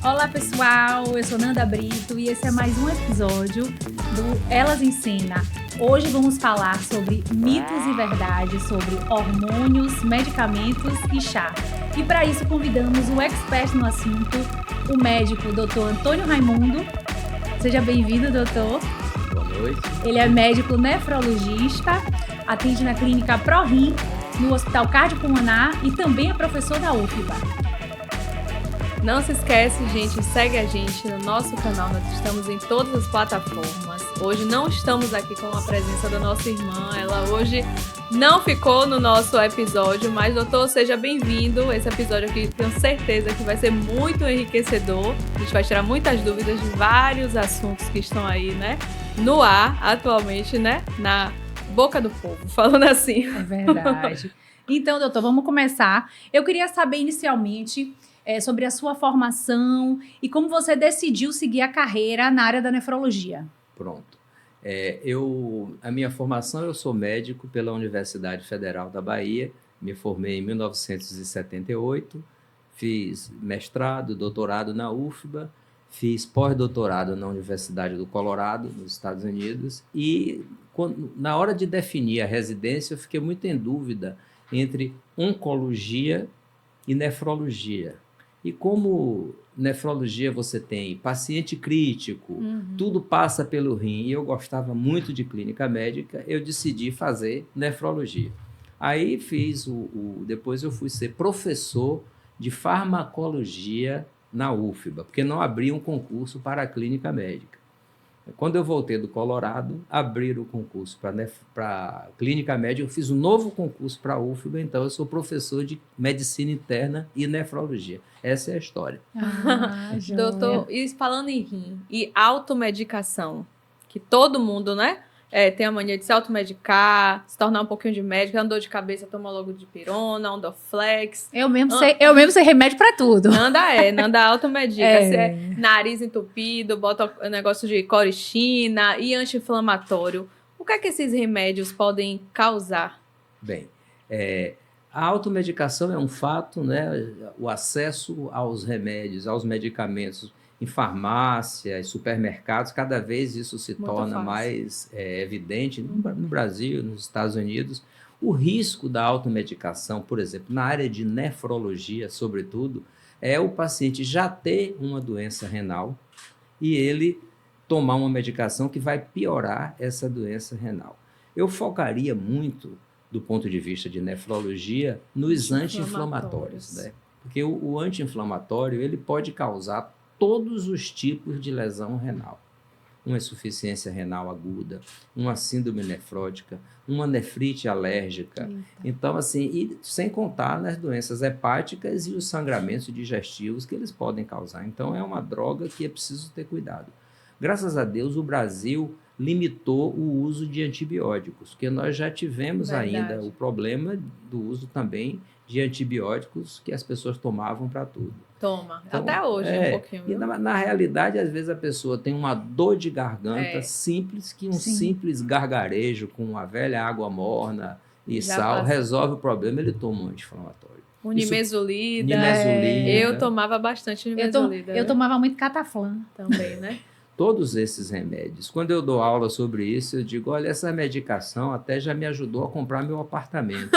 Olá pessoal, eu sou Nanda Brito e esse é mais um episódio do Elas Ensina. Hoje vamos falar sobre mitos e verdades sobre hormônios, medicamentos e chá. E para isso convidamos o expert no assunto, o médico Dr. Antônio Raimundo. Seja bem-vindo, doutor. Boa noite. Ele é médico nefrologista, atende na clínica ProRim, no Hospital Cardiopulmonar e também é professor da UFBA. Não se esquece, gente, segue a gente no nosso canal, nós estamos em todas as plataformas. Hoje não estamos aqui com a presença da nossa irmã, ela hoje não ficou no nosso episódio, mas doutor, seja bem-vindo. Esse episódio aqui tenho certeza que vai ser muito enriquecedor. A gente vai tirar muitas dúvidas de vários assuntos que estão aí, né, no ar atualmente, né, na boca do povo, falando assim. É verdade. Então, doutor, vamos começar. Eu queria saber inicialmente sobre a sua formação e como você decidiu seguir a carreira na área da nefrologia. Pronto. A minha formação, eu sou médico pela Universidade Federal da Bahia, me formei em 1978, fiz mestrado, doutorado na UFBA, fiz pós-doutorado na Universidade do Colorado, nos Estados Unidos, e na hora de definir a residência, eu fiquei muito em dúvida entre oncologia e nefrologia. E como nefrologia você tem paciente crítico, tudo passa pelo rim, e eu gostava muito de clínica médica, eu decidi fazer nefrologia. Aí depois eu fui ser professor de farmacologia na UFBA, porque não abria um concurso para a clínica médica. Quando eu voltei do Colorado, abriram o concurso para clínica médica, eu fiz um novo concurso para a UFBA, então eu sou professor de medicina interna e nefrologia. Essa é a história. Doutor, e falando em rim e automedicação, que todo mundo, né, tem a mania de se automedicar, se tornar um pouquinho de médico, dor de cabeça, toma logo dipirona, Ondoflex. Eu mesmo sei remédio para tudo. Nanda automedica. Se é nariz entupido, bota o negócio de corichina e anti-inflamatório. O que é que esses remédios podem causar? Bem, a automedicação é um fato, né? O acesso aos remédios, aos medicamentos em farmácias, supermercados, cada vez isso se torna mais evidente no Brasil, nos Estados Unidos. O risco da automedicação, por exemplo, na área de nefrologia, sobretudo, é o paciente já ter uma doença renal e ele tomar uma medicação que vai piorar essa doença renal. Eu focaria muito, do ponto de vista de nefrologia, nos anti-inflamatórios, né? Porque o anti-inflamatório ele pode causar todos os tipos de lesão renal. Uma insuficiência renal aguda, uma síndrome nefrótica, uma nefrite alérgica. Eita. Então, assim, e sem contar nas doenças hepáticas e os sangramentos digestivos que eles podem causar. Então, é uma droga que é preciso ter cuidado. Graças a Deus, o Brasil limitou o uso de antibióticos, porque nós já tivemos ainda o problema do uso também de antibióticos que as pessoas tomavam para tudo. Então, até hoje um pouquinho. E na realidade, às vezes a pessoa tem uma dor de garganta simples, que simples gargarejo com uma velha água morna e sal resolve o problema, ele toma um anti-inflamatório. Nimesulida. Eu tomava bastante nimesulida. Eu tomava muito cataflã também, né? Todos esses remédios. Quando eu dou aula sobre isso, eu digo, olha, essa medicação até já me ajudou a comprar meu apartamento.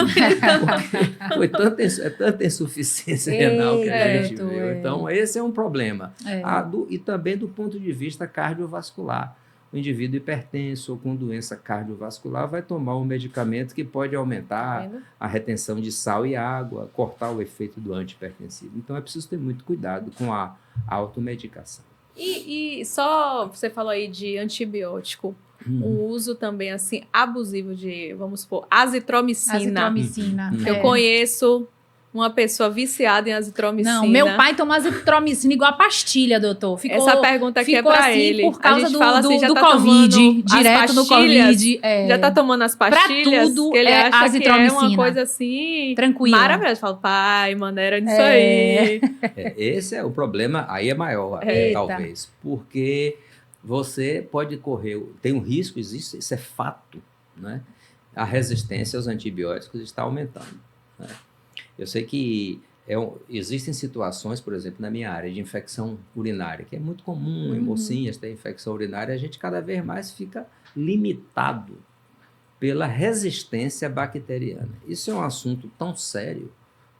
Foi tanta insuficiência renal que a gente viu. Então, esse é um problema. E também do ponto de vista cardiovascular. O indivíduo hipertenso ou com doença cardiovascular vai tomar um medicamento que pode aumentar a retenção de sal e água, cortar o efeito do antihipertensivo. Então, é preciso ter muito cuidado com a automedicação. E só você falou aí de antibiótico, o uso também assim abusivo de, vamos supor, azitromicina. Eu conheço uma pessoa viciada em azitromicina. Não, meu pai toma azitromicina igual a pastilha, doutor. Essa pergunta aqui é pra assim, ele. Por causa a gente fala assim, já do tá Covid, direto do Covid. Já tá tomando as pastilhas, pra tudo que ele acha azitromicina. Que é uma coisa assim... Tranquila. Maravilhosa. Fala, pai, maneira disso aí. Esse é o problema, aí é maior, talvez. Porque você pode correr, tem um risco, existe, isso é fato, né? A resistência aos antibióticos está aumentando, né? Eu sei que existem situações, por exemplo, na minha área de infecção urinária, que é muito comum em mocinhas ter infecção urinária, a gente cada vez mais fica limitado pela resistência bacteriana. Isso é um assunto tão sério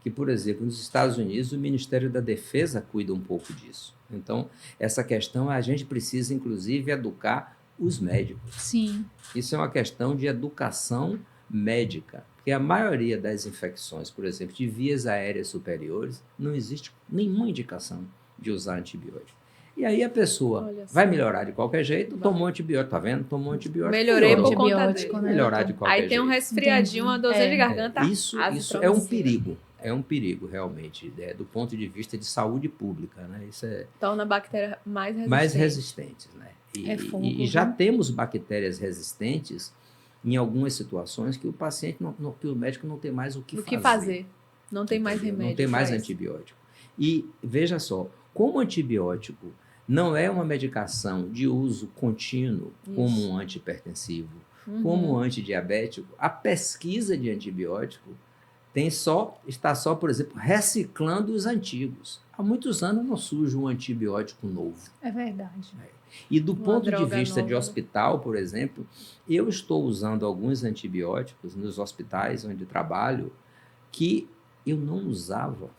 que, por exemplo, nos Estados Unidos, o Ministério da Defesa cuida um pouco disso. Então, essa questão a gente precisa, inclusive, educar os médicos. Sim. Isso é uma questão de educação médica, porque a maioria das infecções, por exemplo, de vias aéreas superiores, não existe nenhuma indicação de usar antibiótico. E aí a pessoa vai melhorar de qualquer jeito, tomou antibiótico, tá vendo? Tomou antibiótico. Melhorei por conta Antibiótico, dele. né? Melhorar de qualquer jeito. Aí tem um resfriadinho, uma dorzinha de garganta. Isso é um perigo. É um perigo, realmente, do ponto de vista de saúde pública, né? Isso torna a bactéria mais resistentes, né? E já temos bactérias resistentes em algumas situações que o paciente, que o médico não tem mais o que fazer. Não tem mais remédio. Não tem mais antibiótico. E veja só, como antibiótico não é uma medicação de uso contínuo, como um antihipertensivo, como um antidiabético, a pesquisa de antibiótico está só, por exemplo, reciclando os antigos. Há muitos anos não surge um antibiótico novo. É verdade. E do ponto de vista de hospital, por exemplo, eu estou usando alguns antibióticos nos hospitais onde trabalho que eu não usava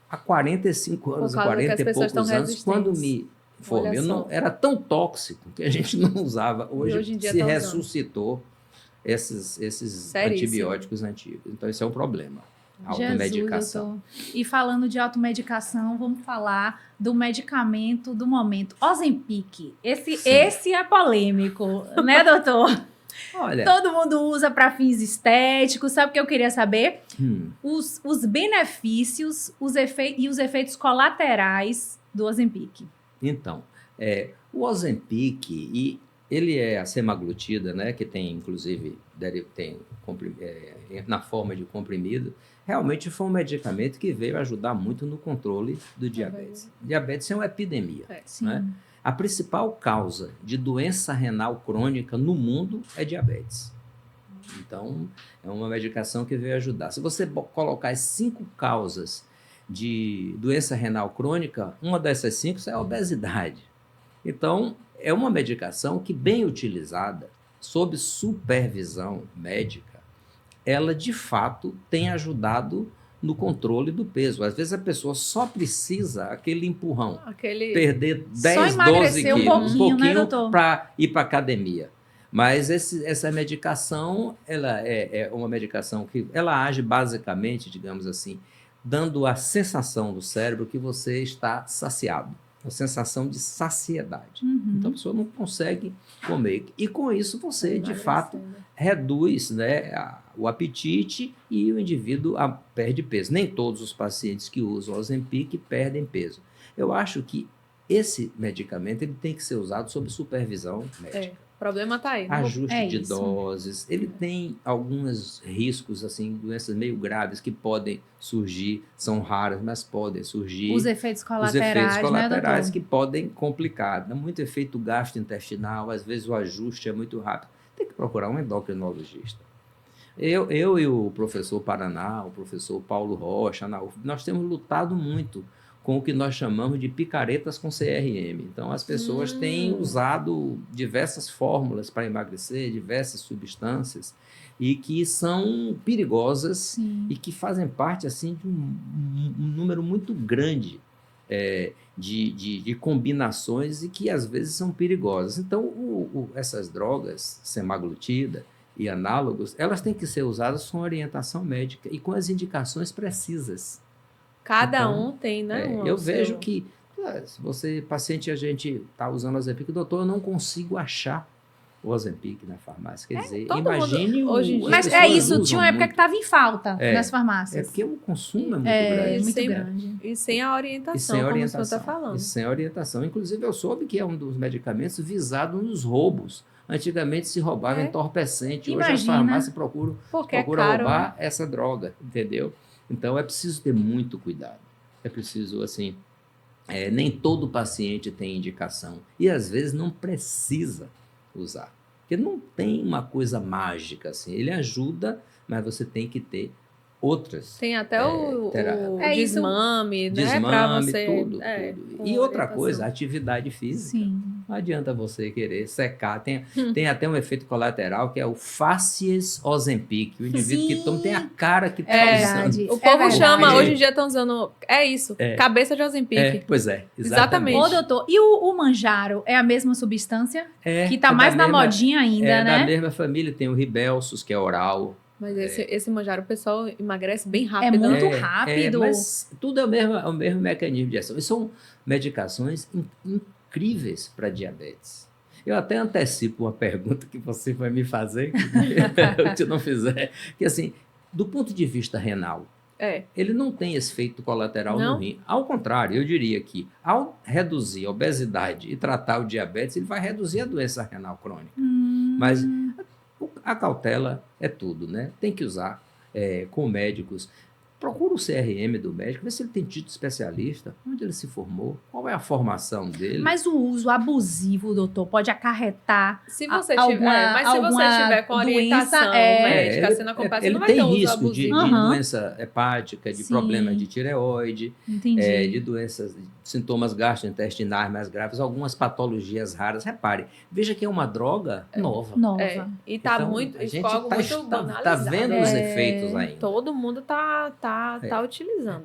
há 45 anos, há 40 e poucos anos, quando me formei. Era tão tóxico que a gente não usava. Hoje em dia se ressuscitou esses antibióticos antigos. Então, isso é um problema. Automedicação. E falando de automedicação, vamos falar do medicamento do momento, Ozempic. Esse é polêmico, né, doutor? Olha, todo mundo usa para fins estéticos. Sabe o que eu queria saber? Os benefícios e os efeitos colaterais do Ozempic. Então, o Ozempic, ele é a semaglutida, né, que tem, inclusive, na forma de comprimido. Realmente foi um medicamento que veio ajudar muito no controle do diabetes. Diabetes é uma epidemia. Né? A principal causa de doença renal crônica no mundo é diabetes. Então, é uma medicação que veio ajudar. Se você colocar as 5 causas de doença renal crônica, uma dessas 5 é a obesidade. Então, é uma medicação que, bem utilizada, sob supervisão médica, ela, de fato, tem ajudado no controle do peso. Às vezes, a pessoa só precisa aquele empurrão, perder 10, 12 quilos, um pouquinho para ir para a academia. Mas essa medicação, ela é uma medicação que ela age basicamente, digamos assim, dando a sensação do cérebro que você está saciado. A sensação de saciedade. Então, a pessoa não consegue comer. E com isso, você, de fato, reduz, né, o apetite e o indivíduo perde peso. Nem todos os pacientes que usam Ozempic perdem peso. Eu acho que esse medicamento ele tem que ser usado sob supervisão médica. O problema está aí. Ajuste de doses. Ele tem alguns riscos, assim, doenças meio graves que podem surgir, são raras, mas podem surgir. Os efeitos colaterais, né, que podem complicar. Dá muito efeito gastrointestinal, às vezes o ajuste é muito rápido. Tem que procurar um endocrinologista. Eu e o professor Paraná, o professor Paulo Rocha, nós temos lutado muito com o que nós chamamos de picaretas com CRM. Então, as pessoas têm usado diversas fórmulas para emagrecer, diversas substâncias, e que são perigosas e que fazem parte assim, de um número muito grande de combinações e que, às vezes, são perigosas. Então, essas drogas, semaglutida e análogos, elas têm que ser usadas com orientação médica e com as indicações precisas. Cada um tem, né? Eu vejo que, se você, paciente, a gente está usando o Ozempic, doutor, eu não consigo achar o Ozempic na farmácia. Quer dizer, imagine hoje em dia. Mas é isso, tinha uma época que estava em falta nas farmácias. É porque o consumo é muito grande. E sem a orientação, como o senhor está falando. E sem a orientação. Inclusive, eu soube que é um dos medicamentos visado nos roubos. Antigamente se roubava entorpecente. Hoje as farmácias procuram roubar essa droga, entendeu? Então, é preciso ter muito cuidado. É preciso, assim, nem todo paciente tem indicação. E, às vezes, não precisa usar. Porque não tem uma coisa mágica, assim. Ele ajuda, mas você tem que ter outras. Tem até o É isso. desmame, né? Pra Desmame, você, tudo. com E outra orientação. coisa, atividade física. Sim. Não adianta você querer secar. Tem até um efeito colateral que é o facies Ozempic. O indivíduo que toma tem a cara que está verdade. usando. O povo verdade. chama, hoje em dia estão usando, isso, cabeça de Ozempic. Pois é, Exatamente. Ô, doutor, e o manjaro é a mesma substância? Que tá é mais da na mesma- modinha ainda, É né? da mesma família, tem o Ribelsus, que é oral. Mas esse manjar, o pessoal emagrece bem É rápido. muito né? rápido. Mas tudo é o mesmo mecanismo de ação. E são medicações incríveis para diabetes. Eu até antecipo uma pergunta que você vai me fazer, se eu não fizer, que assim, do ponto de vista renal, ele não tem esse efeito colateral Não? no rim. Ao contrário, eu diria que ao reduzir a obesidade e tratar o diabetes, ele vai reduzir a doença renal crônica. Mas a cautela é tudo, né? Tem que usar com médicos. Procura o CRM do médico, vê se ele tem título especialista, onde ele se formou, qual é a formação dele. Mas o uso abusivo, doutor, pode acarretar Se você alguma- tiver, mas se você alguma tiver com orientação doença, médica, sendo acompanhado, você ele não vai tem ter uso risco de abusivo. Aham. doença hepática, de Sim. problemas de tireoide, Entendi. de doenças, sintomas gastrointestinais mais graves, algumas patologias raras. Repare, veja que é uma droga nova. Nova. E tá Então, muito, a isso gente ficou algo muito tá banalizado. vendo os efeitos ainda. Todo mundo tá utilizando.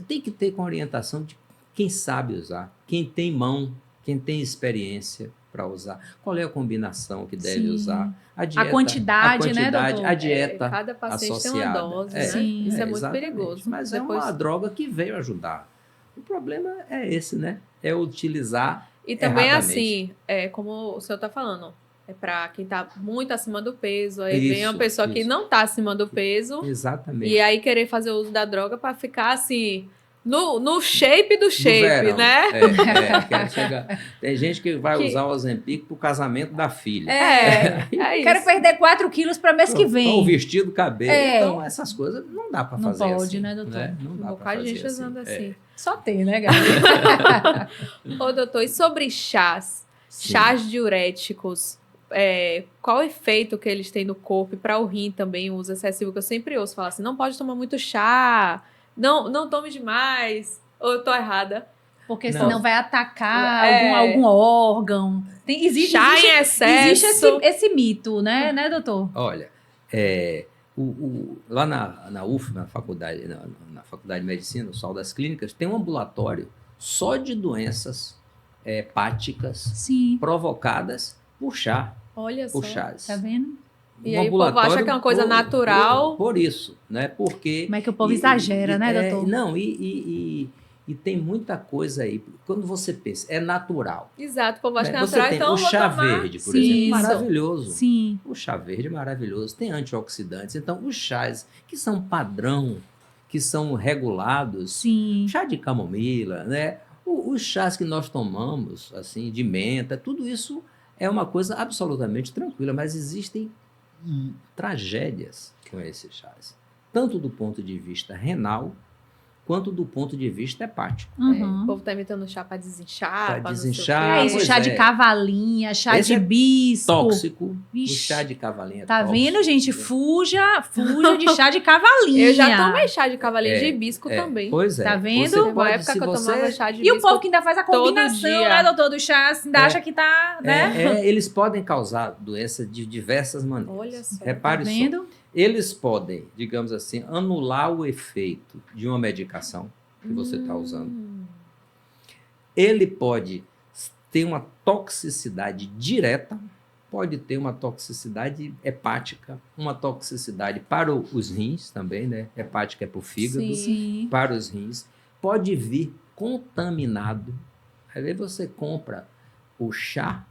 Tem que ter com orientação de quem sabe usar, quem tem mão, quem tem experiência para usar. Qual é a combinação que deve Sim. usar? A quantidade, né, doutor? A dieta Cada paciente associada. tem uma dose, né? Sim. Isso é muito exatamente. perigoso. Mas Depois- é uma droga que veio ajudar. O problema é esse, né? É utilizar E também erradamente. assim, como o senhor está falando, é para quem está muito acima do peso, aí vem uma Isso, pessoa que isso. não está acima do peso Exatamente. e aí querer fazer o uso da droga para ficar assim no shape do No shape, verão. né? Quer chegar. Tem gente que vai Que- usar o Ozempic pro casamento da filha. É Quero isso. perder 4 quilos para mês que Ou vem. vestir do cabelo. É. Então, essas coisas não dá para Não fazer pode, assim. né, doutor? Não Um dá para bocado de fazer gente assim. usando assim. Só tem, né, galera? Ô, doutor, e sobre chás? Sim. Chás diuréticos, qual o efeito que eles têm no corpo? E para o rim também, o uso excessivo, que eu sempre ouço falar assim, não pode tomar muito chá, não tome demais. Ou eu tô errada? Porque Não. senão vai atacar É. algum órgão. Existe Chá em excesso. esse mito, né, doutor? Olha, lá na UF, na faculdade de medicina, no Sol das Clínicas, tem um ambulatório só de doenças hepáticas Sim. provocadas por chá, Olha só. por chás. Tá vendo? E aí o povo acha que é uma coisa natural. Por isso, né? Porque... Como é que o povo exagera, né, doutor? Não, e tem muita coisa aí. Quando você pensa, é natural. Exato, o povo acha que é Você natural, tem então o eu vou chá tomar. verde, por Sim. exemplo, Isso. maravilhoso. Sim. O chá verde é maravilhoso, tem antioxidantes. Então, os chás que são padrão, que são regulados, Sim. chá de camomila, né? Os chás que nós tomamos, assim, de menta, tudo isso é uma coisa absolutamente tranquila, mas existem tragédias com esses chás, tanto do ponto de vista renal, quanto do ponto de vista hepático. Uhum. O povo tá inventando chá pra desinchar. Pra pra não desinchar. sei o quê. É isso, pois chá é. de cavalinha, chá Esse de é bisco. Tóxico, Vixe. o chá de cavalinha é Tá tóxico. vendo, gente? Fuja de chá de cavalinha. Eu já tomei chá de cavalinha de hibisco É, também. Pois é. Tá vendo? Você Teve uma pode, época se que eu você... tomava chá de E hibisco. o povo que ainda faz a todo combinação, dia. né, doutor, do chá, ainda acha que tá, né? eles podem causar doença de diversas maneiras. Olha só. Repare Tá só. vendo? Eles podem, digamos assim, anular o efeito de uma medicação que você está usando. Ele pode ter uma toxicidade direta, pode ter uma toxicidade hepática, uma toxicidade para os rins também, né? Hepática é para o fígado, Sim. Sim. para os rins. Pode vir contaminado. Aí você compra o chá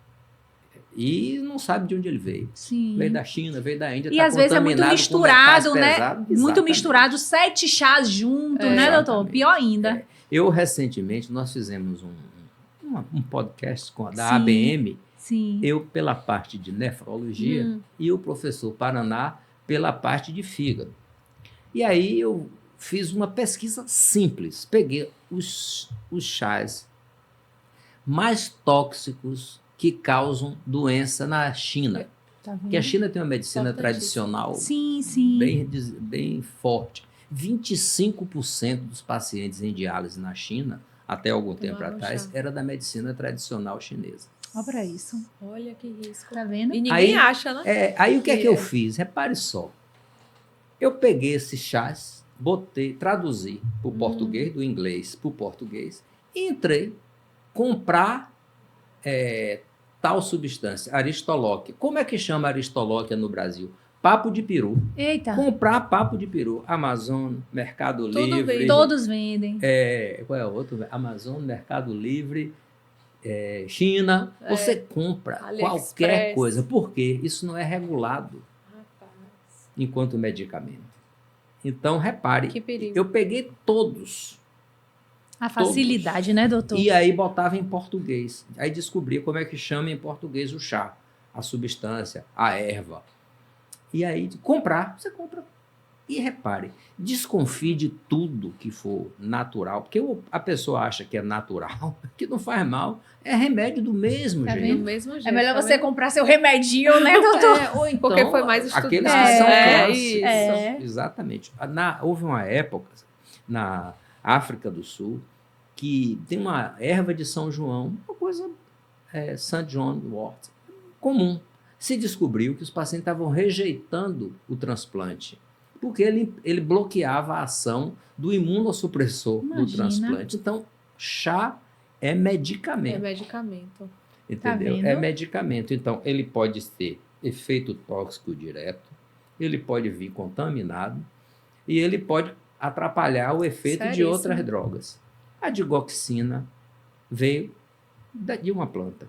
e não sabe de onde ele veio. Sim. Veio da China, veio da Índia, E tá às vezes é muito contaminado com misturado, metais né? pesados. Muito Exatamente. misturado, 7 chás junto, né, doutor? Exatamente. Pior ainda. Eu, recentemente, nós fizemos um podcast da Sim. ABM, Sim. eu pela parte de nefrologia e o professor Paraná pela parte de fígado. E aí eu fiz uma pesquisa simples, peguei os chás mais tóxicos que causam doença na China. Tá vendo? Porque a China tem uma medicina Importantíssimo. tradicional Sim, sim. bem forte. 25% dos pacientes em diálise na China, até algum tempo Tomavam atrás, chá. era da medicina tradicional chinesa. Olha pra isso. Olha que risco. Tá vendo? E ninguém Aí- acha, né? Aí o que é que Que eu é. fiz? Repare só. Eu peguei esses chás, traduzi para o português, do inglês para o português, e entrei comprar tal substância, Aristolóquia. Como é que chama Aristolóquia no Brasil? Papo de peru. Eita, Comprar papo de peru. Amazon, Mercado Tudo Livre. vende. todos vendem. Qual é o outro? Amazon, Mercado Livre, China. Você compra AliExpress. qualquer coisa. Por quê? Isso não é regulado enquanto medicamento. Então, repare, Que perigo. eu peguei todos A facilidade, né, doutor? e aí botava em português. Aí descobri como é que chama em português o chá, a substância, a erva. E aí, você compra. E repare, desconfie de tudo que for natural, porque a pessoa acha que é natural, que não faz mal, é remédio do mesmo Tá Do jeito. mesmo jeito. É melhor tá você vendo? comprar seu remedinho, né, doutor? Ou então, Porque foi mais estudado. aqueles que são clássicos. isso. É. Exatamente. Houve uma época na África do Sul que tem uma erva de São João, uma coisa St. John wort, comum. Se descobriu que os pacientes estavam rejeitando o transplante, porque ele bloqueava a ação do imunossupressor do Imagina. transplante. Então, chá é É medicamento. medicamento. Entendeu? vendo? É medicamento. Então, ele pode ter efeito tóxico direto, ele pode vir contaminado e ele pode atrapalhar o efeito de Seríssimo. outras drogas. A digoxina veio de uma planta.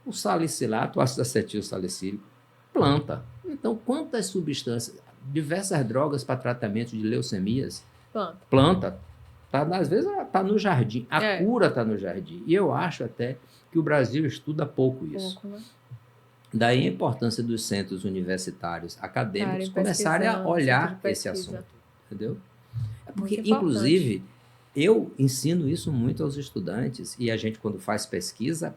O salicilato, o ácido acetil salicílico, planta. Então, quantas substâncias, diversas drogas para tratamento de leucemias, planta. Às vezes está no jardim. A cura está no jardim. E eu acho até que o Brasil estuda pouco isso. Pouco, né? Daí a importância dos centros universitários acadêmicos Estarem começarem a pesquisando, olhar centro de esse pesquisa. assunto. Entendeu? Porque, Muito importante. inclusive, eu ensino isso muito aos estudantes e a gente, quando faz pesquisa,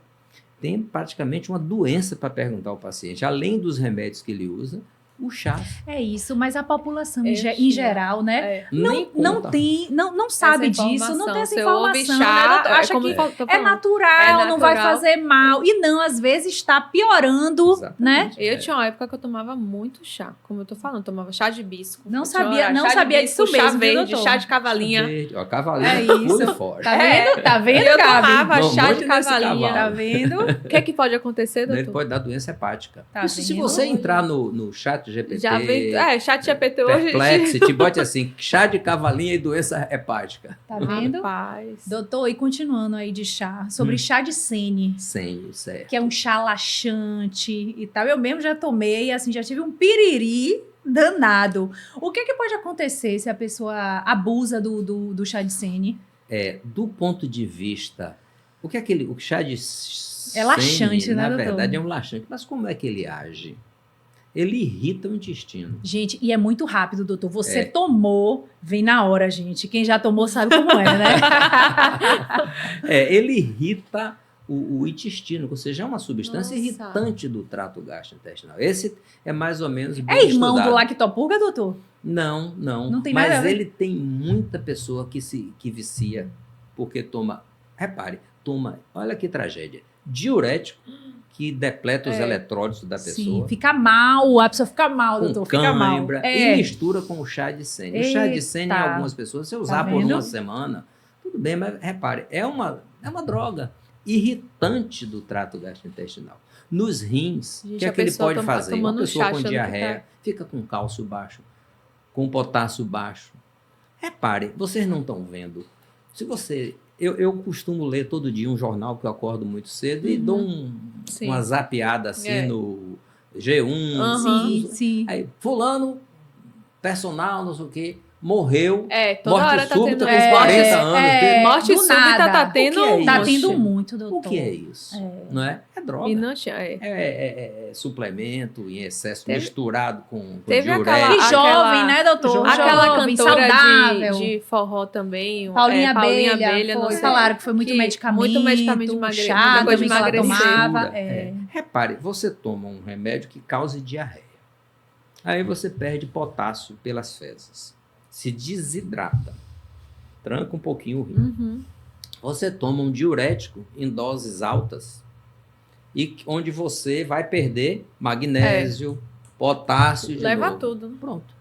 tem praticamente uma doença para perguntar ao paciente. Além dos remédios que ele usa, o chá. É isso, mas a população É, em geral, né? É. Nem Não conta. tem, não sabe Essa disso, não tem essa Você ouve informação, chá, né, doutor? Acha como que eu tô é falando. natural, não vai natural. fazer mal. E não, às vezes está piorando, Exatamente. né? Eu tinha uma época que eu tomava muito chá, como eu tô falando, eu tomava chá de hibisco. Não Eu tinha sabia- chá não de sabia hibisco, disso chá mesmo, viu, verde, doutor? chá de cavalinha. Verde. Ó, cavalinho, É isso. pula e foge. Tá vendo? Tá vendo, E eu Gabi? tomava Não, chá monte de nesse cavalinha. Tá cavalo. vendo? O que é que pode acontecer, Ele doutor? pode dar doença hepática. Tá Isso, se vendo? você entrar no chat GPT, Já vem. Chat GPT hoje. Perplexity, bote assim, chá de cavalinha e doença hepática. Tá vendo? Rapaz. Doutor, e continuando aí de chá, sobre chá de sene, Sem, certo. que é um chá laxante e tal. Eu mesmo já tomei, assim, já tive um piriri danado. O que pode acontecer se a pessoa abusa do chá de sene? Do ponto de vista, o chá de É laxante, sene, né, na doutor? verdade é um laxante, mas como é que ele age? Ele irrita o intestino. Gente, e é muito rápido, doutor. Você É. tomou, vem na hora, gente. Quem já tomou sabe como é, né? Ele irrita o intestino, ou seja, é uma substância Nossa. irritante do trato gastrointestinal. Esse é mais ou menos bem É irmão estudado. do lactopurga, doutor? Não. Não tem Mas nada a ver. ele tem muita pessoa que vicia, porque toma, olha que tragédia, diurético, que depleta os eletrólitos da pessoa. Sim, fica mal, a pessoa fica mal, Com doutor. Fica mal. cãibra É. e mistura com o chá de sene. O chá de sene, em Eita. algumas pessoas, se usar Tá por vendo? uma semana, tudo bem, mas repare, é uma droga irritante do trato gastrointestinal. Nos rins, o Gente, que é a que ele pessoa pode fazer? Uma tomando pessoa chá com achando que diarreia tá- fica com cálcio baixo, com potássio baixo. Repare, vocês não estão vendo. Se você... Eu costumo ler todo dia um jornal que eu acordo muito cedo e dou Sim. uma zapeada assim É. no G1. Aham. Sim. Aí, fulano, personal, não sei o quê, morreu. Toda Morte hora tá súbita tendo. com 40 anos. Morte do súbita nada. tá tendo. O que é Tá isso? tendo muito, doutor. O que é isso? Não é? É droga. E não tinha. É suplemento em excesso, Teve- misturado com teve diurético. aquela- E jovem, aquela- né, doutor? Jovem. Aquela Jovem, cantora saudável. de forró também. Paulinha Paulinha Abelha, Abelha, não foi, sei. falaram que foi muito Que medicamento, muito medicamento de emagrecer, chá muita coisa também de que ela emagrecer. tomava. Repare, você toma um remédio que cause diarreia. Aí você perde potássio pelas fezes. se desidrata, tranca um pouquinho o rim. Uhum. Você toma um diurético em doses altas, e onde você vai perder magnésio, potássio de Leva novo. tudo. Pronto.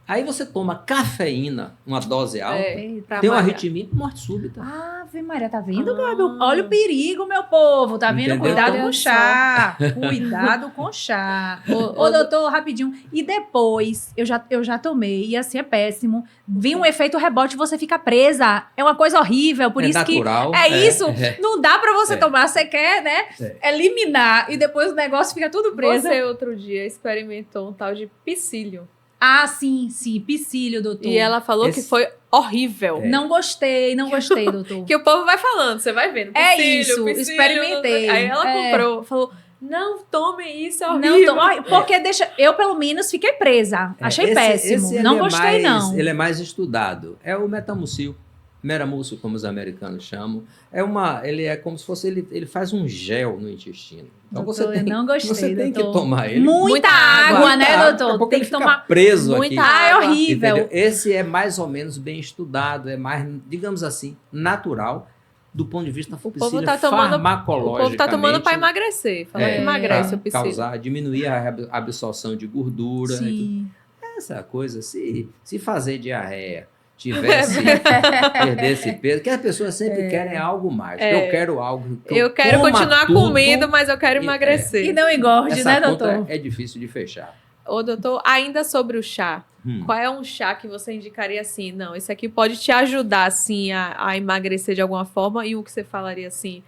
Aí você toma cafeína, uma dose alta, Pra tem uma malhar. arritmia, morte súbita. Ave Maria, tá vendo, Ah. Gabi? Olha o perigo, meu povo. Tá vendo? Entendeu? Cuidado Olha com só. chá. Cuidado com chá. Ô, doutor, rapidinho. E depois, eu já tomei, e assim é péssimo. Vem um efeito rebote, você fica presa. É uma coisa horrível. Por É isso natural. que. É isso. é. Não dá pra você É. tomar. Você quer, né? Eliminar. E depois o negócio fica tudo preso. Você outro dia experimentou um tal de psyllium. Ah, sim, psyllium, doutor. E ela falou Esse- que foi horrível. Não gostei, doutor. Que o povo vai falando, você vai vendo. É Psyllium, isso, psyllium, experimentei. Aí ela É. comprou, falou, não tomem isso, é Não, horrível. ai, porque deixa. Eu, pelo menos, fiquei presa. Achei péssimo. ele Não é gostei, não. Ele é mais estudado. É o metamúcil, meramúcil, como os americanos chamam. Ele é como se fosse, ele faz um gel no intestino. Então Doutor, eu não gostei, você tem que doutor. tomar ele. Muita água, né, Muita doutor? porque Tem ele que fica tomar. preso muita aqui. Ah, é água. horrível. Entendeu? Esse é mais ou menos bem estudado, é mais, digamos assim, natural do ponto de vista povo tá tomando- farmacológico. O povo tá tomando pra emagrecer. Falou que emagrece o pra psyllium. causar, diminuir a absorção de gordura. e tudo. Sim. Essa coisa, se fazer diarreia, tivesse, perdesse peso, que as pessoas sempre querem algo mais. Eu quero algo que Eu quero coma continuar tudo. comendo, mas eu quero E- emagrecer. E não engorde, Essa né, conta doutor? é difícil de fechar. Ô, doutor, ainda sobre o chá. Qual é um chá que você indicaria assim? Não, esse aqui pode te ajudar, assim, a emagrecer de alguma forma. E um que você falaria assim,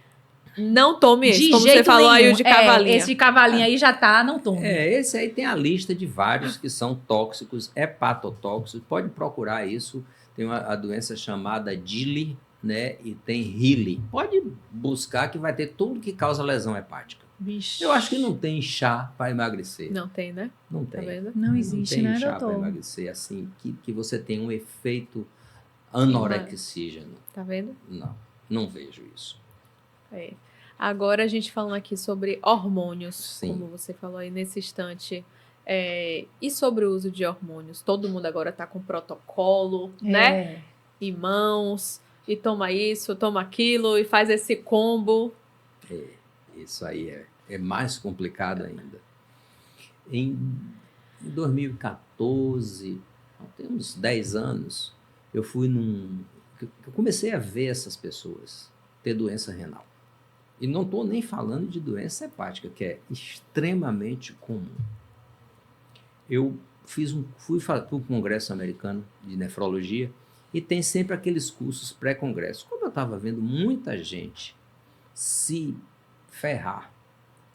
não tome esse. De Como jeito você falou aí, nenhum. o de cavalinha. Esse de cavalinha aí já tá, não tome. Esse aí tem a lista de vários que são tóxicos, hepatotóxicos. Pode procurar isso. Tem a doença chamada DILI, né? E tem HILI. Pode buscar que vai ter tudo que causa lesão hepática. Vixe. Eu acho que não tem chá para emagrecer. Não tem, né? Não Tá tem. vendo? Não existe, tem né, chá para doutor? emagrecer assim, que você tem um efeito anorexígeno. Tá vendo? Não vejo isso. É. Agora a gente falando aqui sobre hormônios, Sim. como você falou aí nesse instante. E sobre o uso de hormônios? Todo mundo agora tá com protocolo, né? É. Em mãos, e toma isso, toma aquilo, e faz esse combo. Isso aí é mais complicado ainda. Em 2014, tem uns 10 anos, eu comecei a ver essas pessoas ter doença renal. E não estou nem falando de doença hepática, que é extremamente comum. Eu fui para o Congresso Americano de Nefrologia e tem sempre aqueles cursos pré-congresso. Como eu estava vendo muita gente se ferrar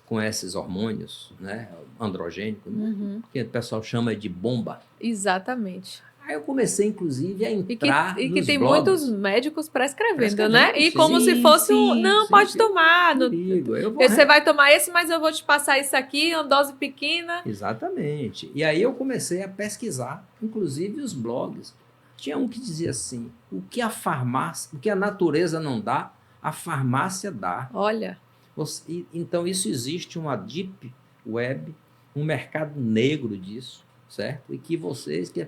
com esses hormônios, né, androgênicos, né, que o pessoal chama de bomba. Exatamente. Aí eu comecei, inclusive, a entrar E que nos tem blogs. muitos médicos prescrevendo, Prescrevendo, né? E sim. como se fosse um. Sim, Não, sim, pode sim. tomar. Perigo. Eu vou Você vai tomar esse, mas eu vou te passar isso aqui, uma dose pequena. Exatamente. E aí eu comecei a pesquisar, inclusive os blogs. Tinha um que dizia assim: o que a natureza não dá, a farmácia dá. Olha. Então isso existe uma deep web, um mercado negro disso, certo? E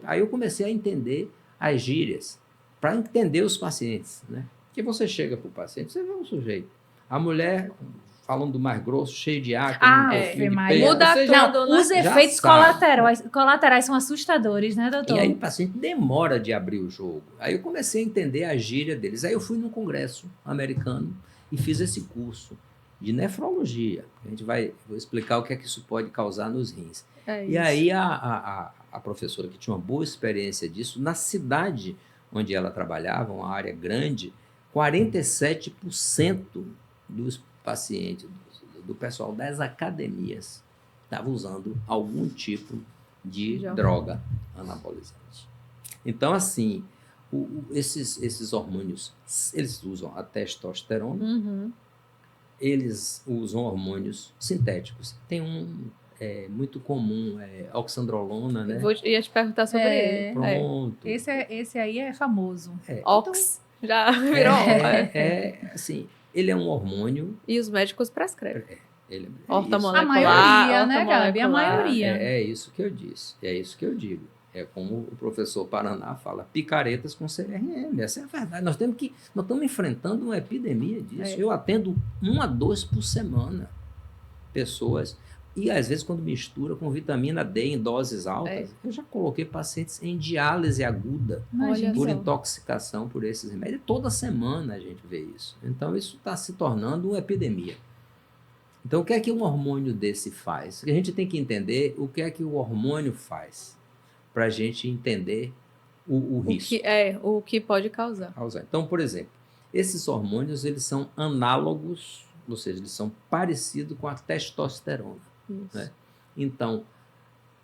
aí eu comecei a entender as gírias, para entender os pacientes, né? Porque você chega para o paciente, você vê um sujeito, a mulher falando do mais grosso, cheio de água, Ah, um pouquinho de Maria. peito, Muda você tudo. já- Não, os já efeitos sabe. colaterais são assustadores, né, doutor? E aí o paciente demora de abrir o jogo. Aí eu comecei a entender a gíria deles. Aí eu fui num congresso americano e fiz esse curso de nefrologia. Vou explicar o que é que isso pode causar nos rins. E aí a professora, que tinha uma boa experiência disso, na cidade onde ela trabalhava, uma área grande, 47% dos pacientes, do pessoal das academias, estavam usando algum tipo de droga anabolizante. Então, assim, esses hormônios, eles usam a testosterona, Uhum. eles usam hormônios sintéticos. Tem muito comum, oxandrolona, né? Ia te perguntar sobre ele. Pronto. Esse aí é famoso. Ox. Já virou. Assim, ele é um hormônio. E os médicos prescrevem. Ele, Ortomolecular. A maioria, né, ortomolecular. Gabi? A maioria. É isso que eu disse. É isso que eu digo. É como o professor Paraná fala, picaretas com CRM. Essa é a verdade. Nós estamos enfrentando uma epidemia disso. Eu atendo 1 a 2 por semana pessoas. E às vezes quando mistura com vitamina D em doses altas, eu já coloquei pacientes em diálise aguda por intoxicação por esses remédios. Toda semana a gente vê isso. Então isso está se tornando uma epidemia. Então o que é que um hormônio desse faz? A gente tem que entender o que é que o hormônio faz para a gente entender o risco. O que pode causar. Então, por exemplo, esses hormônios eles são análogos, ou seja, eles são parecidos com a testosterona. Né? Então,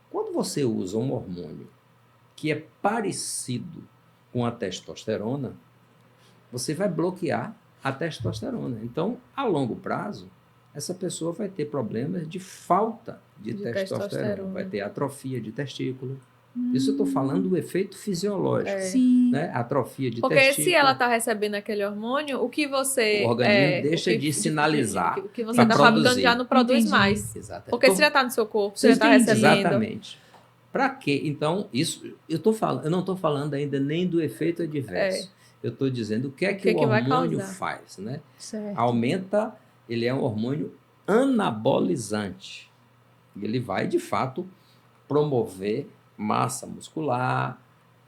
quando você usa um hormônio que é parecido com a testosterona, você vai bloquear a testosterona. Então, a longo prazo, essa pessoa vai ter problemas de falta de testosterona. Vai ter atrofia de testículo. Isso eu estou falando do efeito fisiológico. Né? Atrofia de testículo. Porque se ela está recebendo aquele hormônio, o que você... O organismo deixa de sinalizar. O que você está fabricando já não produz mais. Exatamente. Porque se já está no seu corpo, você já está recebendo. Exatamente. Para quê? Então, isso eu não estou falando ainda nem do efeito adverso. Eu estou dizendo o que é que o hormônio faz. Né? Aumenta, ele é um hormônio anabolizante. Ele vai, de fato, promover massa muscular,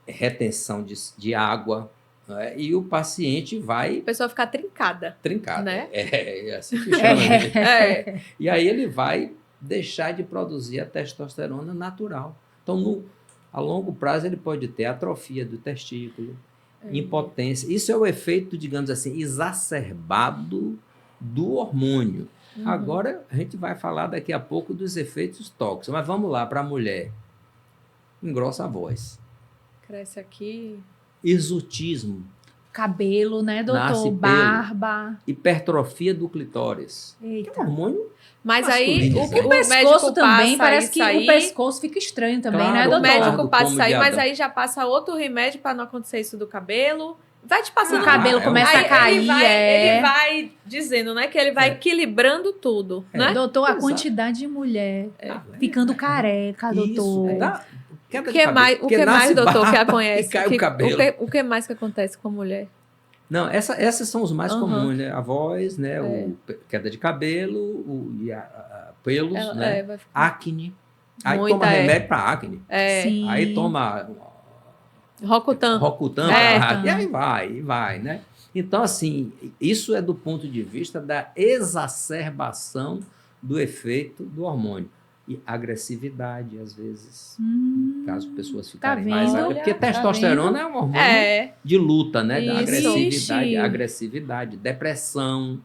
retenção de água, né? E o paciente vai... A pessoa ficar trincada. Né? É assim que chama. E aí ele vai deixar de produzir a testosterona natural. Então, a longo prazo, ele pode ter atrofia do testículo, impotência. Isso é o efeito, digamos assim, exacerbado do hormônio. Agora, a gente vai falar daqui a pouco dos efeitos tóxicos. Mas vamos lá, para a mulher. Engrossa a voz. Cresce aqui. Hirsutismo. Cabelo, né, doutor? Barba. Hipertrofia do clitóris. Eita. Que é um hormônio. Mas aí o pescoço também, parece que o pescoço fica estranho também, né, doutor? O médico passa isso aí, mas aí já passa outro remédio para não acontecer isso do cabelo. Vai te passando. O cabelo começa a cair. Ele vai dizendo, né? Que ele vai equilibrando tudo, né? Doutor, a quantidade de mulher ficando careca, doutor. O que mais, doutor, que conhece? Cai o cabelo. O que mais que acontece com a mulher? Não, essas são os mais comuns, né? A voz, né? Queda de cabelo, pelos, né? Acne. Aí toma remédio para acne. Aí toma... Rocutan. E aí vai, né? Então, assim, isso é do ponto de vista da exacerbação do efeito do hormônio. E agressividade, às vezes, caso pessoas ficarem mais... Porque testosterona é um hormônio de luta, né? Da agressividade, depressão.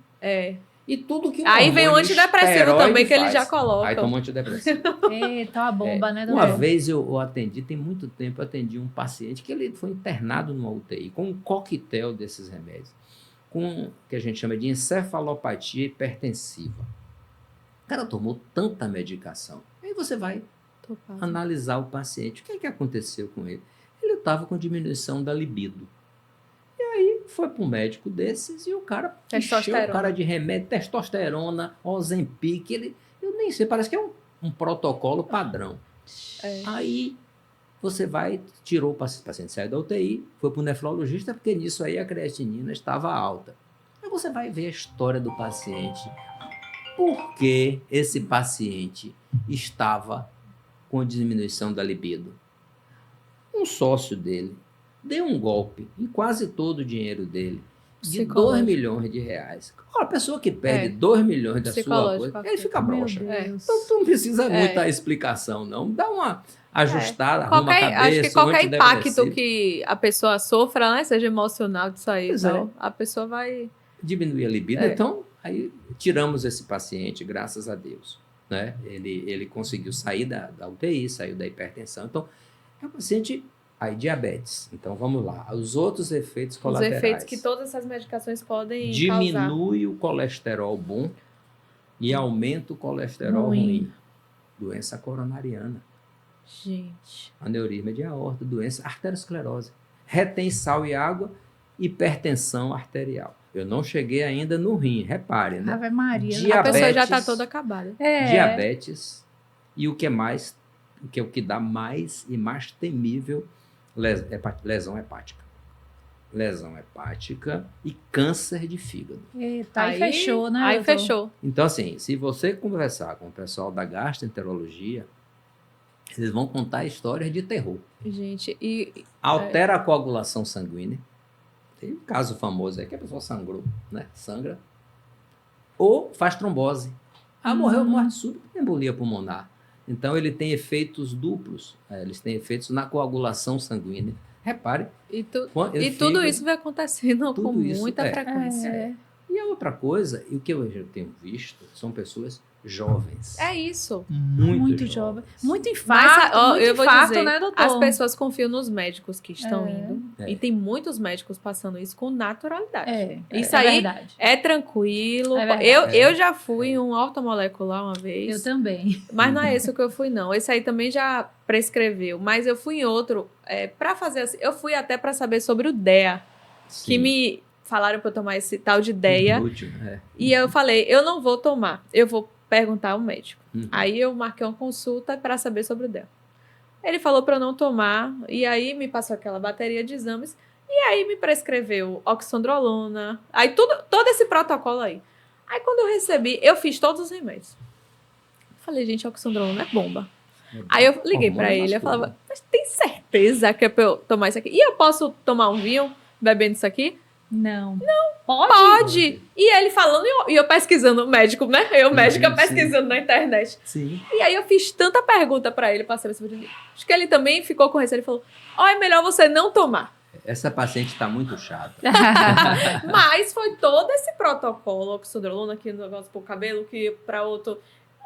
E tudo que aí vem o antidepressivo também, que ele já coloca. Aí toma antidepressivo. Eita, a bomba, né, doutor? Uma vez eu atendi, tem muito tempo, eu atendi um paciente que ele foi internado numa UTI com um coquetel desses remédios, com o que a gente chama de encefalopatia hipertensiva. O cara tomou tanta medicação. Aí você vai analisar o paciente. O que é que aconteceu com ele? Ele estava com diminuição da libido. E aí foi para um médico desses e o cara encheu o cara de remédio, testosterona, Ozempic. Eu nem sei, parece que é um protocolo padrão. Aí você tirou o paciente, saiu da UTI, foi para o nefrologista, porque nisso aí a creatinina estava alta. Aí você vai ver a história do paciente. Por que esse paciente estava com diminuição da libido? Um sócio dele deu um golpe em quase todo o dinheiro dele, de 2 milhões de reais. A pessoa que perde 2 milhões da sua coisa, ele fica broxa. Então, não precisa muita explicação, não. Dá uma ajustada, arruma a cabeça. Acho que qualquer impacto que a pessoa sofra, né, seja emocional disso aí, então, a pessoa vai... Diminuir a libido. Então, aí tiramos esse paciente, graças a Deus. Né? Ele conseguiu sair da UTI, saiu da hipertensão. Então, é um paciente... Aí, diabetes. Então, vamos lá. Os outros efeitos colaterais. Os efeitos que todas essas medicações podem Diminui o colesterol bom e aumenta o colesterol ruim. Doença coronariana. Gente. Aneurisma de aorta, doença arteriosclerose. Retém sal e água, hipertensão arterial. Eu não cheguei ainda no rim, repare, né? Ave Maria. A pessoa já está toda acabada. Diabetes e o que mais? que é o que dá mais e mais temível lesão hepática. Lesão hepática e câncer de fígado. Eita, aí fechou, né? Aí doutor? fechou. Então, assim, se você conversar com o pessoal da gastroenterologia, eles vão contar histórias de terror. Gente, e Altera a coagulação sanguínea. Tem um caso famoso aí que a pessoa sangrou, né? Sangra. Ou faz trombose. Morreu, morte súbita, embolia pulmonar. Então, ele tem efeitos duplos. Eles têm efeitos na coagulação sanguínea. Repare. tudo isso vai acontecendo com isso, muita frequência. E a outra coisa, e o que eu já tenho visto, são pessoas jovens. É isso. Muito jovem. jovens. Muito infarto, eu vou infarto, dizer, né, doutor? as pessoas confiam nos médicos que estão indo. É. E tem muitos médicos passando isso com naturalidade. Isso é aí verdade. é tranquilo. É verdade. Eu já fui em um ortomolecular uma vez. Eu também. Mas não é esse que eu fui, não. Esse aí também já prescreveu. Mas eu fui em outro, para fazer assim. Eu fui até para saber sobre o DEA. Sim. Que me falaram para eu tomar esse tal de DEA. Inútil, E eu falei, eu não vou tomar. Eu vou perguntar ao médico. Uhum. Aí eu marquei uma consulta para saber sobre o DEA. Ele falou para eu não tomar. E aí me passou aquela bateria de exames. E aí me prescreveu oxandrolona. Aí todo esse protocolo aí. Aí quando eu recebi, eu fiz todos os remédios. Falei, gente, oxandrolona é bomba. Aí eu liguei pra ele, eu falava, mas tem certeza que é pra eu tomar isso aqui? E eu posso tomar um vinho bebendo isso aqui? Não. Pode! E ele falando, e eu pesquisando, médico, né? Eu, médica, Sim. pesquisando na internet. Sim. E aí eu fiz tanta pergunta pra ele, pra saber sobre. Acho que ele também ficou com receio, ele falou, é melhor você não tomar. Essa paciente está muito chata. Mas foi todo esse protocolo, oxandrolona aqui no negócio pro cabelo, que pra outro,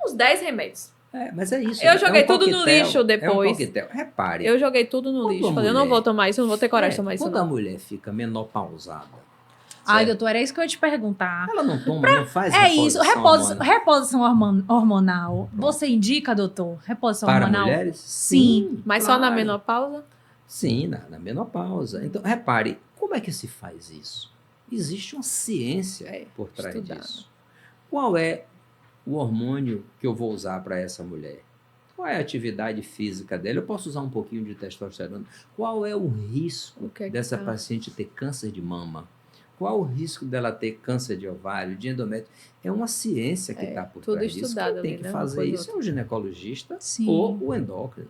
uns 10 remédios. Mas é isso. Eu joguei tudo no coquetel, lixo depois. É um coquetel. Repare. Eu joguei tudo no Quando lixo. a Falei, eu não mulher- vou tomar isso, eu não vou ter coragem de tomar isso, Quando a não. mulher fica menopausada, Ai, certo? doutor, era isso que eu ia te perguntar. Ela não toma, não faz É isso, reposição hormonal. reposição hormonal. Você indica, doutor? Reposição Para hormonal? mulheres? Sim. Mas só na claro. menopausa? Sim, na menopausa. Então, repare, como é que se faz isso? Existe uma ciência por trás estudado. disso. Qual é o hormônio que eu vou usar para essa mulher? Qual é a atividade física dela? Eu posso usar um pouquinho de testosterona? Qual é o risco O que é que dessa tá? paciente ter câncer de mama? Qual o risco dela ter câncer de ovário, de endométrio? É uma ciência que está por tudo trás disso. estudado Quem tem ali, que né? Uma fazer coisa isso é o ginecologista Sim. ou o endócrino.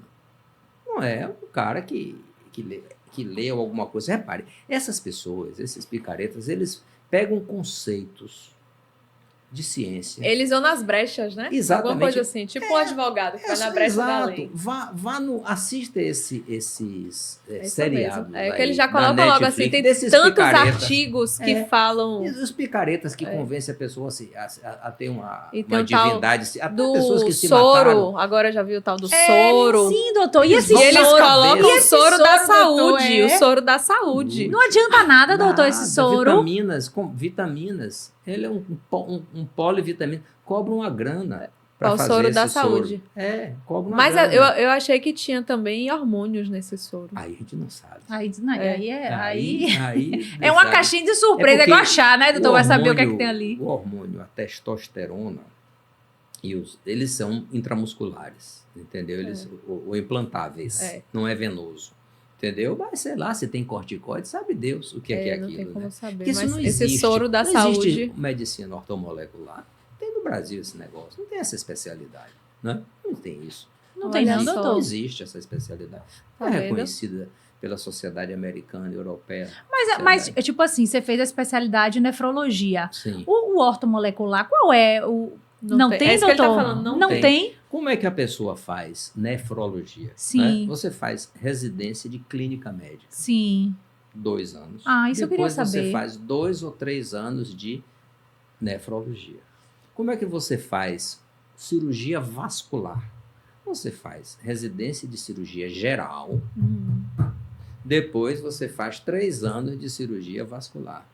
Não é o cara que leu alguma coisa. Repare, essas pessoas, esses picaretas, eles pegam conceitos de ciência. Eles vão nas brechas, né? Exatamente. Alguma coisa assim, tipo um advogado que vai na brecha da lei. Assista esses É isso seriados. mesmo. É que aí ele já da coloca logo assim, Netflix, tem desses tantos picaretas. artigos que É. falam Os picaretas que convencem a pessoa a ter E tem uma o tal divindade. Até do pessoas que se soro. mataram. Agora já viu o tal do soro. Sim, doutor. E Eles esse E eles soro? colocam E o esse soro da soro, doutor, saúde. é? O soro da saúde. Não adianta nada, doutor, esse Nada, soro. vitaminas. Ele é um polivitamina. Cobra uma grana É o para fazer soro da esse soro. saúde. Cobra uma Mas grana. eu achei que tinha também hormônios nesse soro. Aí a gente não sabe. Aí, não, Aí é uma sabe. caixinha de surpresa, é porque igual achar, né, doutor? Vai saber o que é que tem ali. O hormônio, a testosterona, eles são intramusculares, entendeu? Eles, ou implantáveis, não é venoso. Entendeu? Mas sei lá, se tem corticoide, sabe Deus o que é não aquilo. tem como né? saber. Porque isso Mas não esse existe. soro da não saúde. existe medicina ortomolecular. Tem no Brasil esse negócio. Não tem essa especialidade. Né? Não tem isso. Não Olha tem não, só. Não doutor. existe essa especialidade. Tá Não é vendo? reconhecida pela sociedade americana e europeia. Mas, tipo assim, você fez a especialidade em nefrologia. Sim. O ortomolecular, qual é o... Não tem, É isso que ele doutor? tá falando, não tem. tem. Como é que a pessoa faz nefrologia? Sim. Né? Você faz residência de clínica médica. Sim. 2 anos. Ah, isso eu queria Depois você saber. faz 2 ou 3 anos de nefrologia. Como é que você faz cirurgia vascular? Você faz residência de cirurgia geral. Depois você faz 3 anos de cirurgia vascular.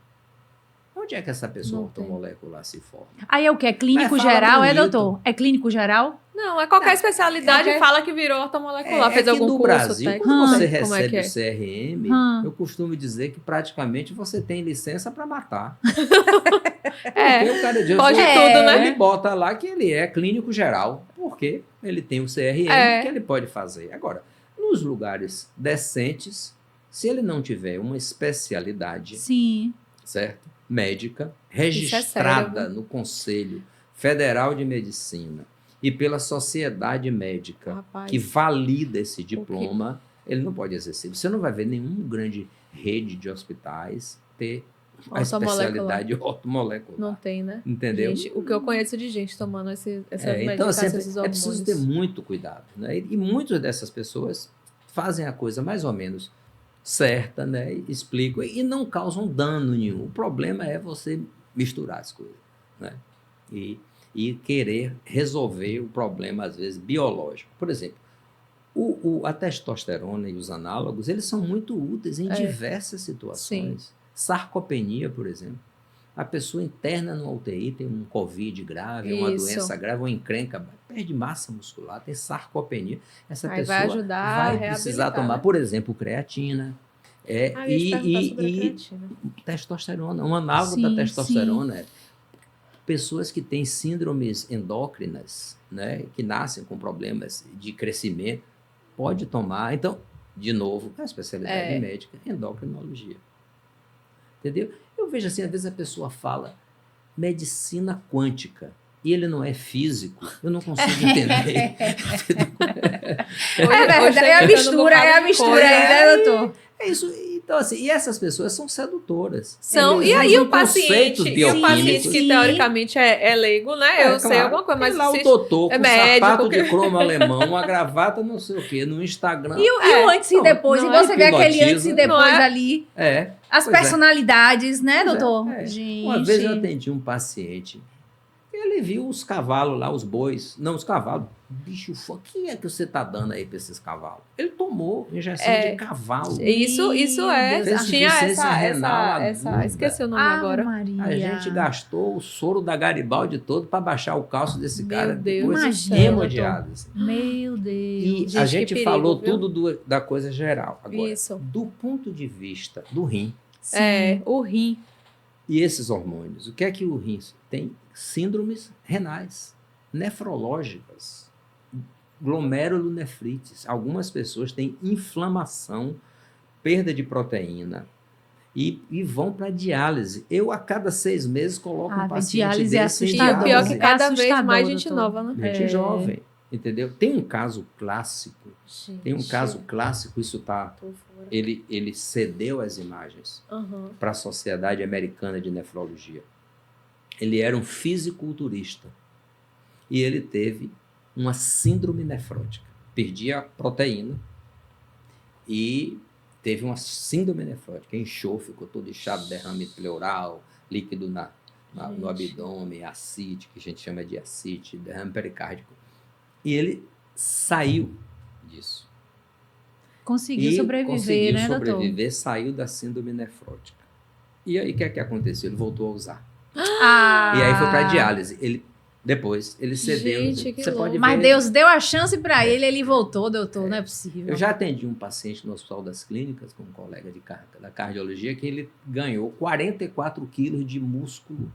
Onde é que essa pessoa Não tem. ortomolecular se forma? Aí é o quê? É clínico Mas fala geral, bonito. doutor? É clínico geral? Não, é qualquer especialidade fala que virou ortomolecular. Fez que algum no curso Brasil, técnico. quando você Como é recebe que é? o CRM, eu costumo dizer que praticamente você tem licença para matar. Porque o cara diz, pode "Pô, tudo, né?" Ele bota lá que ele é clínico geral. Por porque ele tem o CRM que ele pode fazer. Agora, nos lugares decentes, se ele não tiver uma especialidade, Sim. certo? Médica, Isso é registrada sério. no Conselho Federal de Medicina e pela Sociedade Médica, Rapaz. que valida esse diploma, ele não pode exercer. Você não vai ver nenhuma grande rede de hospitais ter a especialidade ortomolecular. Não tem, né? Entendeu? Gente, o que eu conheço de gente tomando essas Então, medicações, esses é hormônios. preciso ter muito cuidado. Né? E muitas dessas pessoas fazem a coisa mais ou menos certa, né? Explicam e não causam dano nenhum. O problema é você misturar as coisas, né? E querer resolver o problema, às vezes, biológico. Por exemplo, a testosterona e os análogos, eles são muito úteis em diversas situações. Sim. Sarcopenia, por exemplo. A pessoa interna no UTI tem um Covid grave, uma doença grave, uma encrenca, perde massa muscular, tem sarcopenia. Essa Aí pessoa vai ajudar a vai precisar reabilitar, tomar, né? por exemplo, creatina. E Testosterona, um análogo da testosterona é pessoas que têm síndromes endócrinas, né, que nascem com problemas de crescimento, pode tomar. Então, de novo, a especialidade médica, endocrinologia. Entendeu? Eu vejo assim, às vezes a pessoa fala medicina quântica e ele não é físico, eu não consigo entender. É verdade, é a mistura aí, né, doutor? É isso. Então, assim, e essas pessoas são sedutoras. São. Eles E aí usam o paciente bioquímicos. que teoricamente é leigo, né? Eu sei alguma coisa, mas tem lá o doutor com médico, sapato de cromo alemão, uma gravata, não sei o quê, no Instagram. E o antes e depois, e você vê aquele antes e depois ali. As personalidades, né, doutor? Gente. Uma vez eu atendi um paciente, ele viu os cavalos lá, os bois, não, os cavalos. Bicho, o que é que você tá dando aí para esses cavalos? Ele tomou injeção de cavalo. Isso é. Fez Tinha essa renal aguda. esqueci o nome agora. Maria. A gente gastou o soro da Garibaldi todo para baixar o cálcio desse cara. Deus, depois hemodiálise. Assim. Meu Deus. E Gente, a gente perigo, falou viu? tudo da coisa geral. Agora, Isso. do ponto de vista do rim, O rim. e esses hormônios, o que é que o rim tem? Síndromes renais, nefrológicas, glomerulonefrites. Algumas pessoas têm inflamação, perda de proteína e vão para diálise. Eu, a cada 6 meses, coloco um paciente diálise é desse em assustador. Pior que diálise. cada vez assustador, mais gente doutor. nova, né? Gente jovem, entendeu? Tem um caso clássico, isso tá... Ele cedeu as imagens para a Sociedade Americana de Nefrologia. Ele era um fisiculturista e ele teve uma síndrome nefrótica. Perdia a proteína e teve uma síndrome nefrótica. Inchou, ficou todo inchado, derrame pleural, líquido no abdômen, ascite, que a gente chama de ascite, derrame pericárdico. E ele saiu disso. Conseguiu sobreviver, né, doutor? Sobreviver, saiu da síndrome nefrótica. E aí, o que é que aconteceu? Ele voltou a usar. E aí foi para diálise. Depois, ele cedeu. Gente, que Você pode ver, Mas Deus deu a chance para ele voltou, doutor, não é possível. Eu já atendi um paciente no Hospital das Clínicas, com um colega da cardiologia, que ele ganhou 44 quilos de músculo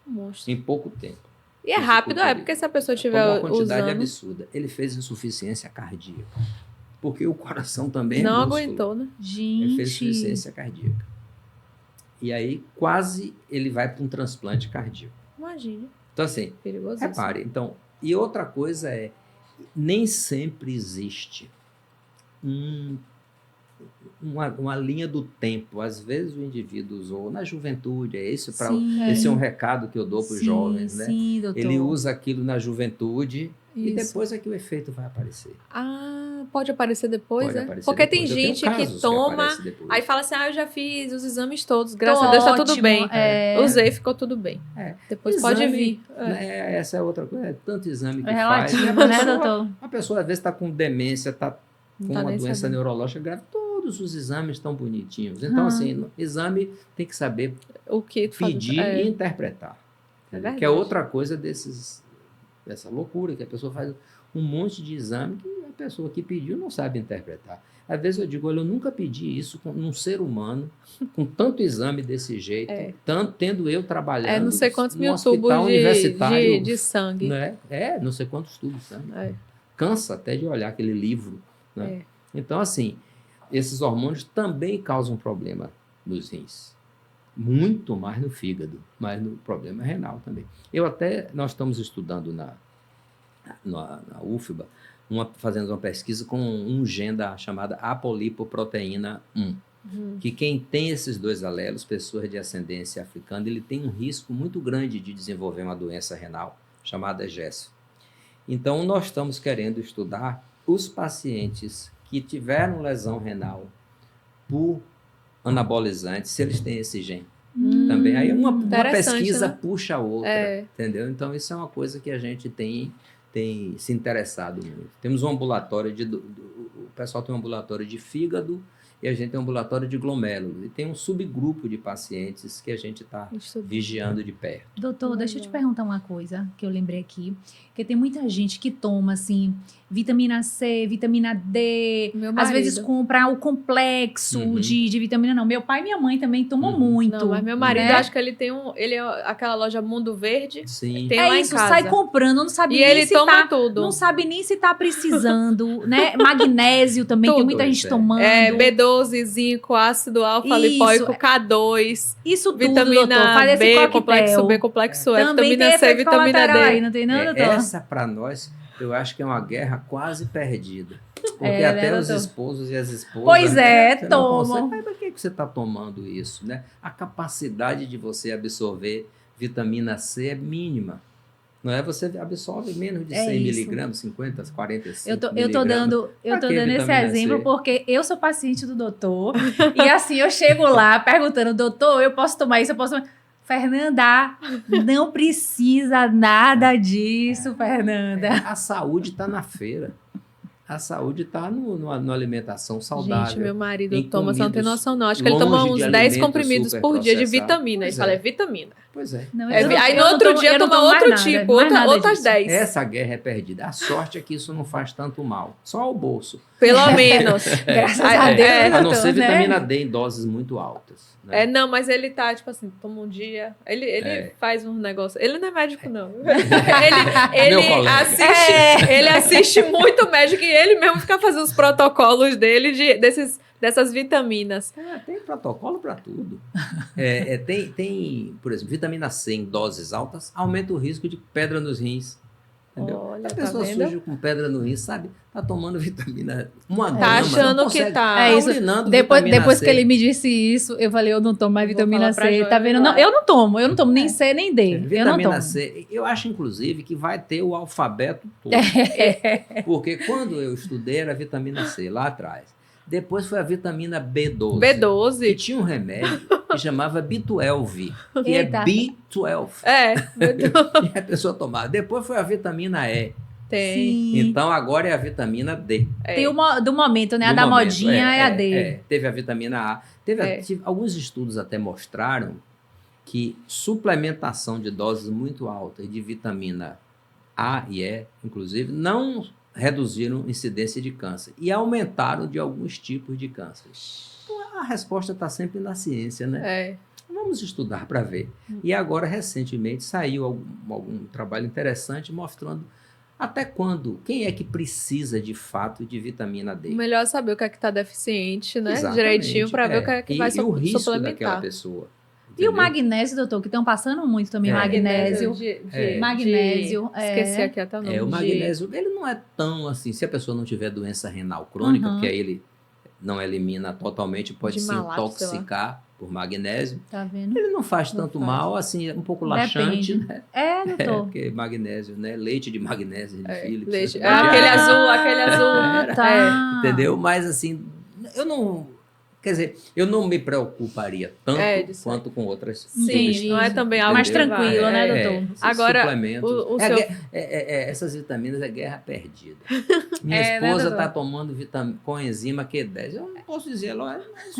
Monstro. em pouco tempo. E é rápido, porque se a pessoa estiver uma quantidade usando... absurda. Ele fez insuficiência cardíaca, porque o coração também não músculo. aguentou, né? Ele fez Gente. insuficiência cardíaca. E aí, quase ele vai para um transplante cardíaco. Imagina. Então, assim, Perigoso. repare. Então, e outra coisa é, nem sempre existe uma linha do tempo. Às vezes o indivíduo usou na juventude, esse é um recado que eu dou para os jovens, né? Sim, doutor. Ele usa aquilo na juventude e Isso. depois é que o efeito vai aparecer. Pode aparecer depois, Pode né? aparecer Porque depois. tem Eu tenho gente casos que toma, aparecem depois. aí fala assim, eu já fiz os exames todos, graças a Deus tá tudo ótimo, bem. é. Usei, ficou tudo bem. Depois Exame, pode vir. Né, essa é outra coisa, é tanto exame que É faz. relativo, né, doutor? A pessoa às vezes está com demência, está com Não tá uma nem doença sabendo. neurológica grave, todos os exames estão bonitinhos. Então, assim, no exame tem que saber O que pedir e interpretar. É verdade. Que é outra coisa desses essa loucura que a pessoa faz um monte de exame que a pessoa que pediu não sabe interpretar. Às vezes eu digo, olha, eu nunca pedi isso num ser humano, com tanto exame desse jeito, tendo eu trabalhando não sei quantos num mil hospital tubos universitário. de sangue. Né? Não sei quantos tubos de sangue. É. Cansa até de olhar aquele livro. Né? Então, assim, esses hormônios também causam problema nos rins. Muito mais no fígado, mas no problema renal também. Nós estamos estudando na UFBA, fazendo uma pesquisa com um gene chamada apolipoproteína 1, que quem tem esses dois alelos, pessoas de ascendência africana, ele tem um risco muito grande de desenvolver uma doença renal chamada GES. Então, nós estamos querendo estudar os pacientes que tiveram lesão renal por anabolizantes, se eles têm esse gene. Também. Aí uma pesquisa, né? Puxa a outra, entendeu? Então, isso é uma coisa que a gente tem se interessado muito. Temos um ambulatório o pessoal tem um ambulatório de fígado e a gente tem um ambulatório de glomérulo. E tem um subgrupo de pacientes que a gente está vigiando de perto. Doutor, deixa eu te perguntar uma coisa que eu lembrei aqui. Porque tem muita gente que toma, assim, vitamina C, vitamina D. Às vezes compra o complexo de vitamina. Não, meu pai e minha mãe também tomam muito. Não, mas meu marido, acho que ele tem aquela loja Mundo Verde. Sim. Tem lá isso, em casa. sai comprando, não sabe e nem ele se toma tudo. Não sabe nem se tá precisando, né? Magnésio também, tem muita gente tomando. B12, zinco, ácido alfa-lipoico, K2. Isso tudo, vitamina doutor. Faz esse B, complexo B, complexo E, também vitamina C, vitamina D. Aí, não tem não, doutor? Essa, para nós, eu acho que é uma guerra quase perdida. Porque até os esposos e as esposas... Pois tomam. Mas por que você está tomando isso? Né? A capacidade de você absorver vitamina C é mínima. Não é? Você absorve menos de 100 miligramas, 50, 45 eu tô dando esse exemplo porque eu sou paciente do doutor e assim, eu chego lá perguntando, doutor, eu posso tomar isso, eu posso tomar... Fernanda, não precisa nada disso, Fernanda. A saúde está na feira. A saúde está na alimentação saudável. Gente, meu marido toma, você não tem noção não. Acho que ele toma uns 10 comprimidos por dia de vitamina. Ele fala, vitamina. Pois é. Não, aí no outro dia toma outro tipo, outras 10. Essa guerra é perdida. A sorte é que isso não faz tanto mal. Só ao bolso. Pelo menos. Graças a Deus. A não ser vitamina D em doses muito altas. Né? Não, mas ele tá, tipo assim, toma um dia. Ele faz um negócio. Ele não é médico, não. Ele assiste muito médico e ele mesmo fica fazendo os protocolos dele dessas vitaminas. Tem protocolo para tudo. Tem, por exemplo, vitamina C em doses altas aumenta o risco de pedra nos rins. Entendeu? Olha, a pessoa surge com pedra no rim, sabe? Tá tomando vitamina, uma tá grama, achando que tá. É isso. Depois que ele me disse isso, eu falei, eu não tomo mais vitamina C. Tá vendo? Não, eu não tomo nem C nem D. Vitamina C, eu acho inclusive que vai ter o alfabeto todo. Porque quando eu estudei era vitamina C lá atrás. Depois foi a vitamina B12. Que tinha um remédio que chamava B12, que é B12. E a pessoa tomava. Depois foi a vitamina E. Tem. Sim. Então agora é a vitamina D. Tem do momento, né? A da modinha é a D. Teve a vitamina A. Alguns estudos até mostraram que suplementação de doses muito altas de vitamina A e E, inclusive, não reduziram incidência de câncer e aumentaram de alguns tipos de câncer. Então, a resposta está sempre na ciência, né? Vamos estudar para ver. E agora, recentemente, saiu algum trabalho interessante mostrando até quem é que precisa de fato de vitamina D. Melhor saber o que é que está deficiente, né? Exatamente, direitinho para ver o que é que vai suplementar. E o risco daquela suplementar. pessoa. E o magnésio, doutor, que estão passando muito também, magnésio. Magnésio. Esqueci aqui até o nome. O magnésio, ele não é tão assim, se a pessoa não tiver doença renal crônica, porque aí ele não elimina totalmente, pode se intoxicar por magnésio. Tá vendo? Ele não faz tanto mal, assim, é um pouco laxante, né? Doutor. Porque magnésio, né? Leite de magnésio de Philips. Leite. Aquele azul. Tá. Entendeu? Mas assim, eu não me preocuparia tanto quanto com outras. Sim, não é também algo mais tranquilo, né, doutor? Agora, essas vitaminas é guerra perdida. Minha esposa está tomando coenzima Q10. Eu não posso dizer,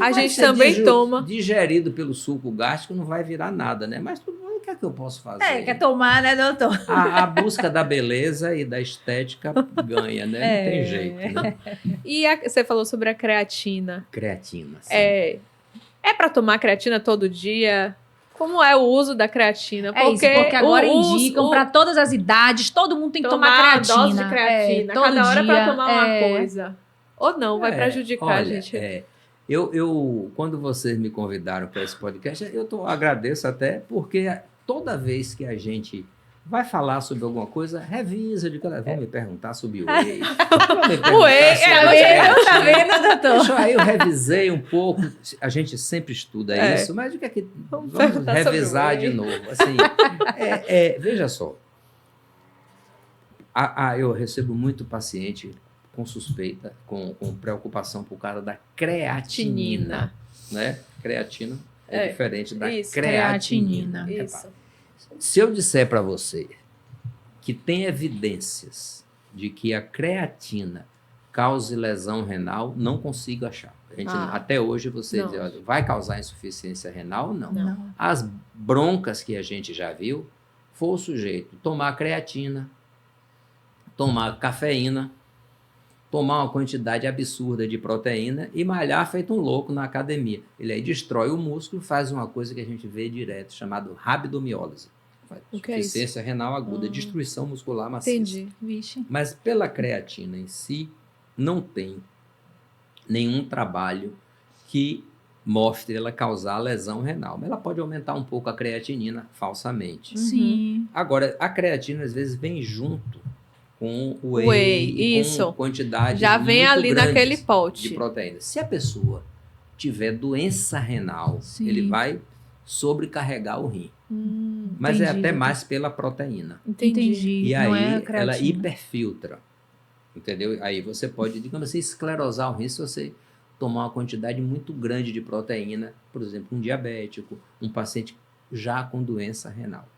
a gente também toma. Digerido pelo suco gástrico não vai virar nada, né? Mas tudo bem, o que é que eu posso fazer? Quer tomar, né, doutor? A busca da beleza e da estética ganha, né? Não tem jeito, né? E você falou sobre a creatina. Creatina, sim. É para tomar creatina todo dia? Como é o uso da creatina? Porque agora indicam para todas as idades, todo mundo tem que tomar creatina. Dose de creatina. Todo cada hora dia, para tomar uma coisa. Ou não, vai prejudicar a gente. Eu, quando vocês me convidaram para esse podcast, agradeço até, porque toda vez que a gente vai falar sobre alguma coisa, revisa, vão me perguntar sobre o whey. O whey, tá vendo, doutor? Aí eu revisei um pouco, a gente sempre estuda isso, mas o que é que... Vamos revisar de novo. Assim, veja só, eu recebo muito paciente com suspeita, com preocupação por causa da creatinina, né? Creatina é diferente da creatinina. Isso. Se eu disser para você que tem evidências de que a creatina cause lesão renal, não consigo achar. Até hoje você diz, olha, vai causar insuficiência renal? Não. As broncas que a gente já viu, foi o sujeito tomar creatina, tomar cafeína, tomar uma quantidade absurda de proteína e malhar feito um louco na academia. Ele aí destrói o músculo, faz uma coisa que a gente vê direto, chamado rabdomiólise. Insuficiência renal aguda, destruição muscular maciça. Entendi. Vixe. Mas pela creatina em si, não tem nenhum trabalho que mostre ela causar lesão renal. Mas ela pode aumentar um pouco a creatinina falsamente. Sim. Agora, a creatina às vezes vem junto com o whey, com quantidade já vem muito ali naquele pote de proteína. Se a pessoa tiver doença renal, ele vai sobrecarregar o rim. Mas entendi, é até mais pela proteína. Entendi. E não aí ela ela hiperfiltra. Entendeu? Aí você pode, digamos assim, esclerosar o rim se você tomar uma quantidade muito grande de proteína, por exemplo, um diabético, um paciente já com doença renal.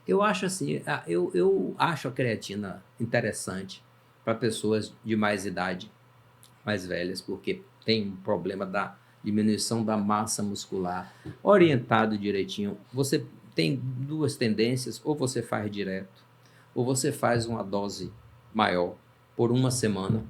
Eu acho assim, eu acho a creatina interessante para pessoas de mais idade, mais velhas, porque tem um problema da diminuição da massa muscular, orientado direitinho. Você tem duas tendências, ou você faz direto, ou você faz uma dose maior por uma semana,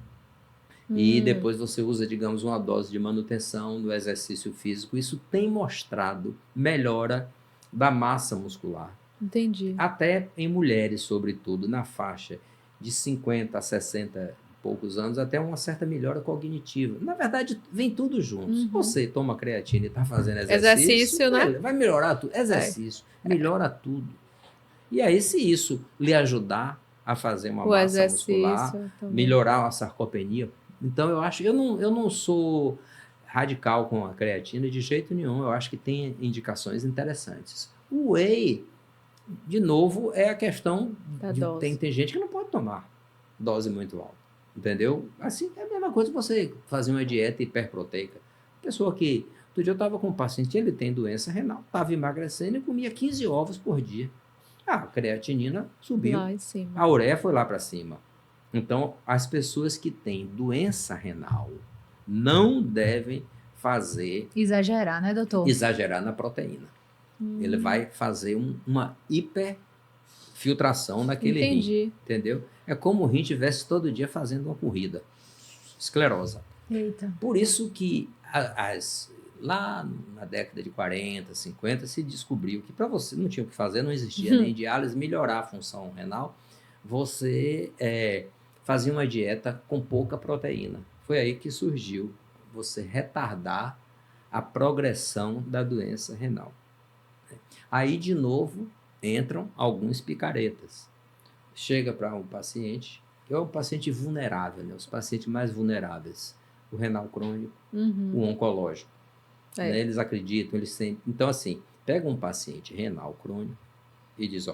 e depois você usa, digamos, uma dose de manutenção do exercício físico. Isso tem mostrado melhora da massa muscular. Entendi. Até em mulheres, sobretudo, na faixa de 50 a 60 e poucos anos, até uma certa melhora cognitiva. Na verdade, vem tudo junto. Se você toma creatina e está fazendo exercício, né? Vai melhorar tudo. Exercício, melhora tudo. E aí, se isso lhe ajudar a fazer uma massa muscular, melhorar a sarcopenia, então eu não sou radical com a creatina de jeito nenhum. Eu acho que tem indicações interessantes. O whey, de novo, é a questão de tem gente que não pode tomar dose muito alta, entendeu? Assim, é a mesma coisa que você fazer uma dieta hiperproteica. Pessoa que, outro dia eu estava com um paciente, ele tem doença renal, estava emagrecendo e comia 15 ovos por dia. A creatinina subiu, a ureia foi lá para cima. Então, as pessoas que têm doença renal não devem exagerar, né, doutor? Exagerar na proteína. Ele vai fazer uma hiperfiltração naquele rim, entendeu? É como o rim estivesse todo dia fazendo uma corrida, esclerosa. Eita. Por isso que lá na década de 40, 50, se descobriu que para você, não tinha o que fazer, não existia nem diálise, melhorar a função renal, você fazia uma dieta com pouca proteína. Foi aí que surgiu você retardar a progressão da doença renal. Aí, de novo, entram alguns picaretas. Chega para um paciente, que é um paciente vulnerável, né? Os pacientes mais vulneráveis, o renal crônico, o oncológico. Né? Eles acreditam, eles sentem. Então, assim, pega um paciente renal crônico e diz,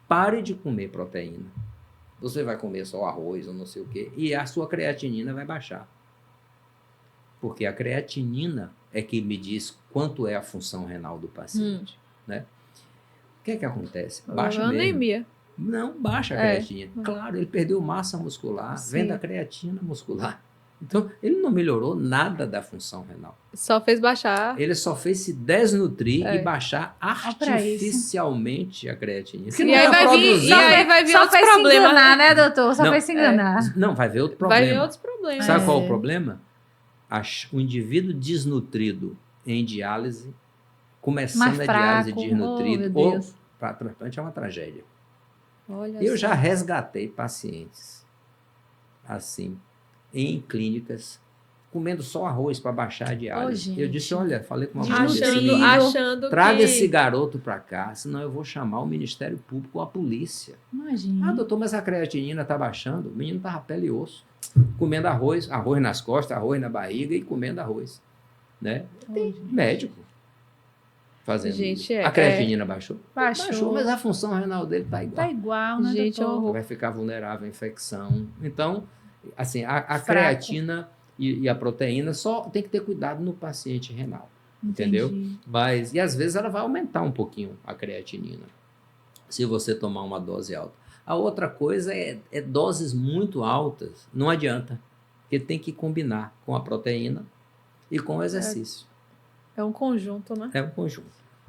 pare de comer proteína. Você vai comer só arroz ou não sei o quê, e a sua creatinina vai baixar. Porque a creatinina é que me diz quanto é a função renal do paciente. Né? O que é que acontece? Baixa anemia. Não, baixa a creatina. Claro, ele perdeu massa muscular, vem da creatina muscular. Então, ele não melhorou nada da função renal. Só fez baixar. Ele só fez se desnutrir É. e baixar artificialmente a creatinina. Se E não aí tá vai vir, produzindo, e aí vai vir só outros fez se problemas. enganar, né, doutor? Só Não, fez se enganar. Não, vai ver outro Vai vir problema. outros problemas. Sabe qual é É. o problema? O indivíduo desnutrido em diálise, começando Mais a diálise fraco. desnutrido, Oh, meu ou Deus. para transplante é uma tragédia. Olha Eu só. já resgatei pacientes assim, em clínicas, comendo só arroz para baixar a diálise. Ô, Eu disse, gente. olha, falei com uma Desnutrido. mulher, achando traga que... esse garoto para cá, senão eu vou chamar o Ministério Público ou a polícia. Imagina. Ah, doutor, mas a creatinina tá baixando? O menino tava pele e osso, comendo arroz nas costas, arroz na barriga e comendo arroz, né? Tem médico fazendo Gente, isso. é- A creatinina baixou? Baixou. Mas a função renal dele tá igual. Tá igual, né, Gente, é um doutor? horror. Vai ficar vulnerável à infecção. Então, assim, a Fraco. creatina e a proteína só tem que ter cuidado no paciente renal. Entendeu? Entendi. E às vezes ela vai aumentar um pouquinho a creatinina, se você tomar uma dose alta. A outra coisa é doses muito altas, não adianta, porque tem que combinar com a proteína e com o exercício. É um conjunto, né? É um conjunto,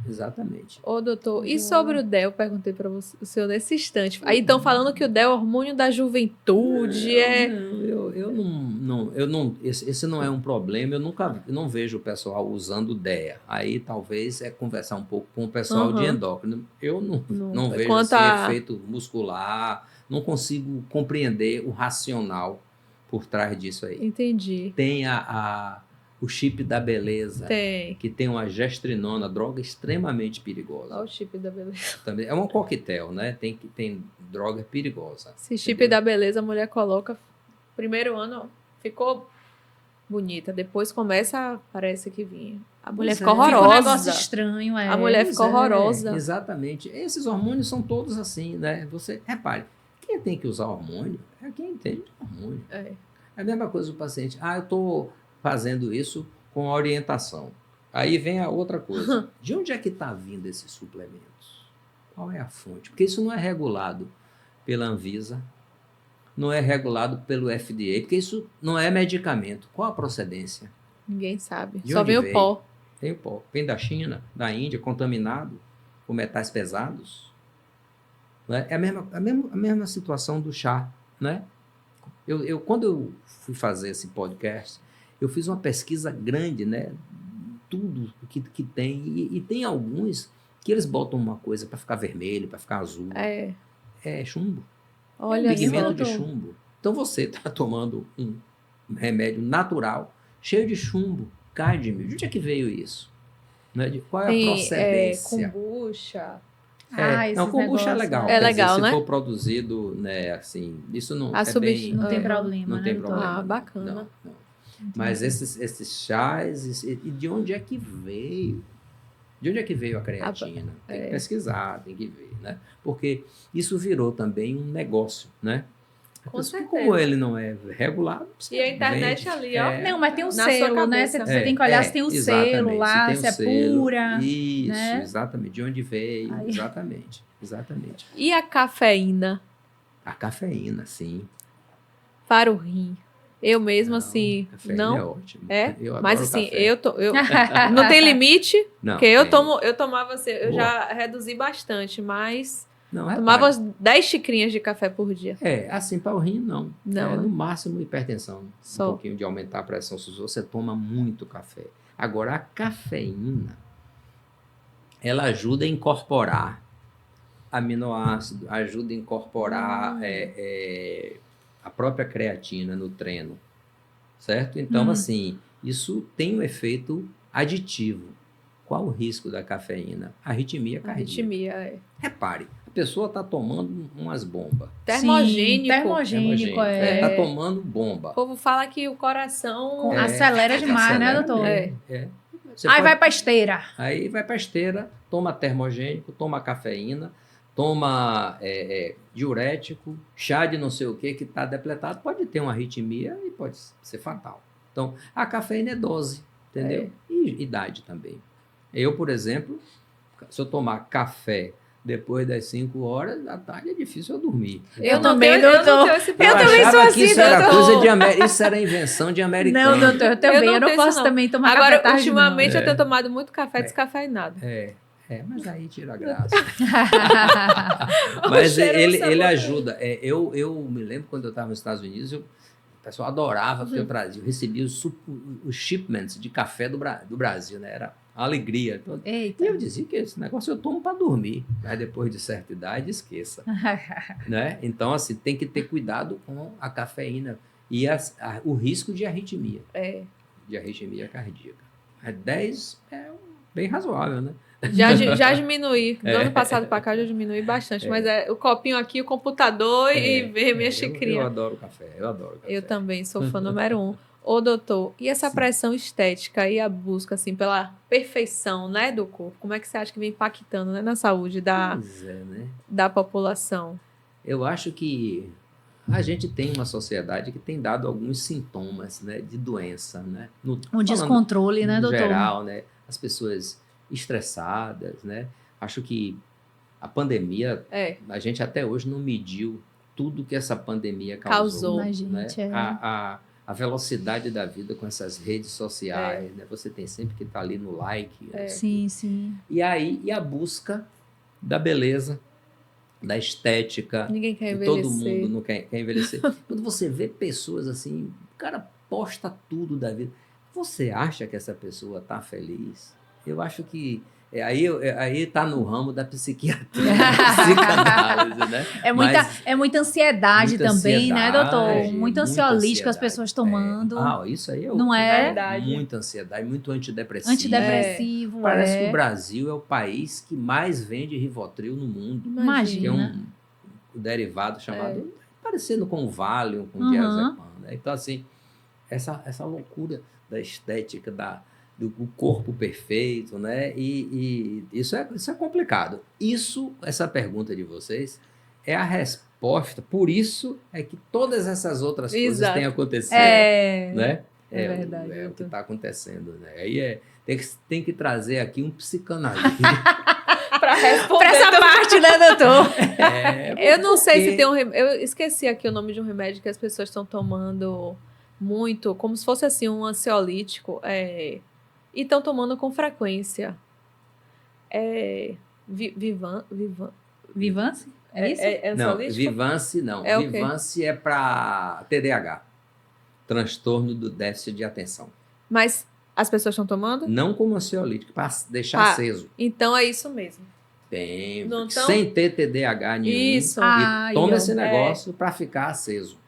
exatamente. Ô, doutor, e sobre o DEL? Perguntei para o senhor nesse instante. Aí estão falando que o DEL é hormônio da juventude, Esse não é um problema. Eu não vejo o pessoal usando DEA. Aí talvez é conversar um pouco com o pessoal de Aham. endócrino. Eu não vejo Quanto esse a- efeito muscular. Não consigo compreender o racional por trás disso aí. Entendi. Tem o chip da beleza, Tem. que tem uma gestrinona, droga extremamente perigosa. Olha o chip da beleza. Também, é um coquetel, né? Tem droga perigosa. Esse chip Entendeu? da beleza, a mulher coloca. Primeiro ano ficou bonita. Depois começa, parece que vinha. A mulher Pois ficou é. Fica um horrorosa. negócio estranho, é. A mulher Pois ficou horrorosa. Exatamente. Esses hormônios são todos assim, né? Você repare, quem tem que usar hormônio é quem entende de hormônio. É. É a mesma coisa do paciente. Ah, eu estou fazendo isso com orientação. Aí vem a outra coisa. De onde é que está vindo esses suplementos? Qual é a fonte? Porque isso não é regulado pela Anvisa, não é regulado pelo FDA, porque isso não é medicamento. Qual a procedência? Ninguém sabe. De Só onde vem o veio? pó. Tem o pó. Vem da China, da Índia, contaminado com metais pesados. Né? É a mesma situação do chá. Né? Quando eu fui fazer esse podcast, eu fiz uma pesquisa grande, né? Tudo que tem. E tem alguns que eles botam uma coisa para ficar vermelho, para ficar azul. É. É chumbo. Olha É pigmento só. de chumbo. Então você está tomando um remédio natural, cheio de chumbo, cádmio. De onde é que veio isso? Né? Qual é a Tem procedência? kombucha. Não, kombucha é legal. É Quer legal, dizer, né? se for produzido, né, assim, isso não A é bem... Não tem É. problema, Não né, tem doutor? problema. Ah, bacana. Não. Mas esses chás, e de onde é que veio? De onde é que veio a creatina? Tem que pesquisar, tem que ver, né? Porque isso virou também um negócio, né? Com Porque certeza. como ele não é regulado... E a internet vende. ali, ó. Não, mas tem o Na sua selo, né? cabeça. Você tem que olhar se tem o exatamente, selo lá, tem se o é selo. pura. Isso, né? exatamente. De onde veio, Aí. exatamente. E a cafeína A cafeína, sim. para o rim? Eu mesmo, Não, assim, cafeína não. é ótimo. É? Eu Mas adoro assim, café. não tem limite, Não, porque eu tem. tomava assim, eu Boa. já reduzi bastante, mas Não, é tomava pai. 10 xicrinhas de café por dia. Assim, para o rim, não. Não, É né? no máximo hipertensão. Só. Um pouquinho de aumentar a pressão se você toma muito café. Agora, a cafeína, ela ajuda a incorporar aminoácido, ajuda a incorporar a própria creatina no treino, certo? Então, assim, isso tem um efeito aditivo. Qual o risco da cafeína? Arritmia cardíaca. Arritmia, é. Repare, a pessoa está tomando umas bombas. Termogênico. Sim, termogênico, é. Está tomando O bomba. povo fala que o coração... Acelera demais, né, Acelera doutor? mesmo, Você Aí pode- vai pra esteira. Aí vai para esteira, toma termogênico, toma cafeína, toma diurético, chá de não sei o que está depletado, pode ter uma arritmia e pode ser fatal. Então, a cafeína é dose, entendeu? E idade também. Eu, por exemplo, se eu tomar café depois das 5 horas da tarde é difícil eu dormir. Eu não também, tenho, eu não doutor. tenho esse Eu problema. também sou achava assim, que isso era doutor. coisa de isso era invenção de americano. Não, doutor, eu também. Eu não tenho isso, posso também tomar Agora, café tarde, não. ultimamente, eu É. tenho tomado muito café descafeinado. Mas aí tira a graça. O Mas cheiro ele no sabor. ajuda. Eu me lembro quando eu estava nos Estados Unidos, o pessoal adorava porque o Brasil recebia os shipments de café do Brasil, né? Era uma alegria. Eita. E eu dizia que esse negócio eu tomo para dormir, mas depois de certa idade, esqueça. Né? Então, assim, tem que ter cuidado com a cafeína e o risco de arritmia, de arritmia cardíaca. Mas 10 é bem razoável, né? Já diminuí. Do ano passado para cá, já diminui bastante. Mas o copinho aqui, o computador e ver minha xicrinha. Eu adoro café, eu adoro café. Eu também sou fã número 1. Ô, doutor, e essa pressão estética e a busca, assim, pela perfeição, né, do corpo? Como é que você acha que vem impactando, né, na saúde Pois é, né? da população? Eu acho que a gente tem uma sociedade que tem dado alguns sintomas, né, de doença, né? Um descontrole, né, no doutor? geral, né? As pessoas estressadas, né? Acho que a pandemia, a gente até hoje não mediu tudo que essa pandemia causou. Mas, Né? gente, A velocidade da vida com essas redes sociais, né? Você tem sempre que estar ali no like. Né? Sim, sim. E a busca da beleza, da estética. Ninguém quer que envelhecer. todo mundo não quer envelhecer. Quando você vê pessoas assim, o cara posta tudo da vida. Você acha que essa pessoa está feliz? Eu acho que aí tá no ramo da psiquiatria, da psicanálise, né? É muita ansiedade muita também, né, doutor? ansiedade, Muito ansiolítico as ansiedade. pessoas tomando. Isso aí Não é? Verdade. Muita ansiedade, muito antidepressivo. Antidepressivo, Parece que o Brasil é o país que mais vende Rivotril no mundo. Que é Imagina. um derivado chamado, parecendo com o Valium, com o diazepam. Né? Então, assim, essa loucura da estética, do corpo perfeito, né? E isso é complicado. Essa pergunta de vocês é a resposta. Por isso é que todas essas outras coisas têm acontecido. Né? É verdade. É o que está acontecendo. Né? Aí tem que trazer aqui um psicanalista. Para responder. Pra essa parte, né, doutor? Eu não sei se tem um remédio. Eu esqueci aqui o nome de um remédio que as pessoas estão tomando muito, como se fosse assim um ansiolítico. E estão tomando com frequência. Vivance? É isso? Não, ansiolítico? Vivance não. É o quê? Vivance é para TDAH. Transtorno do déficit de atenção. Mas as pessoas estão tomando? Não como ansiolítico, para deixar aceso. Então é isso mesmo. Tem. Não tão- Sem ter TDAH nenhum. Isso. E toma esse negócio para ficar aceso.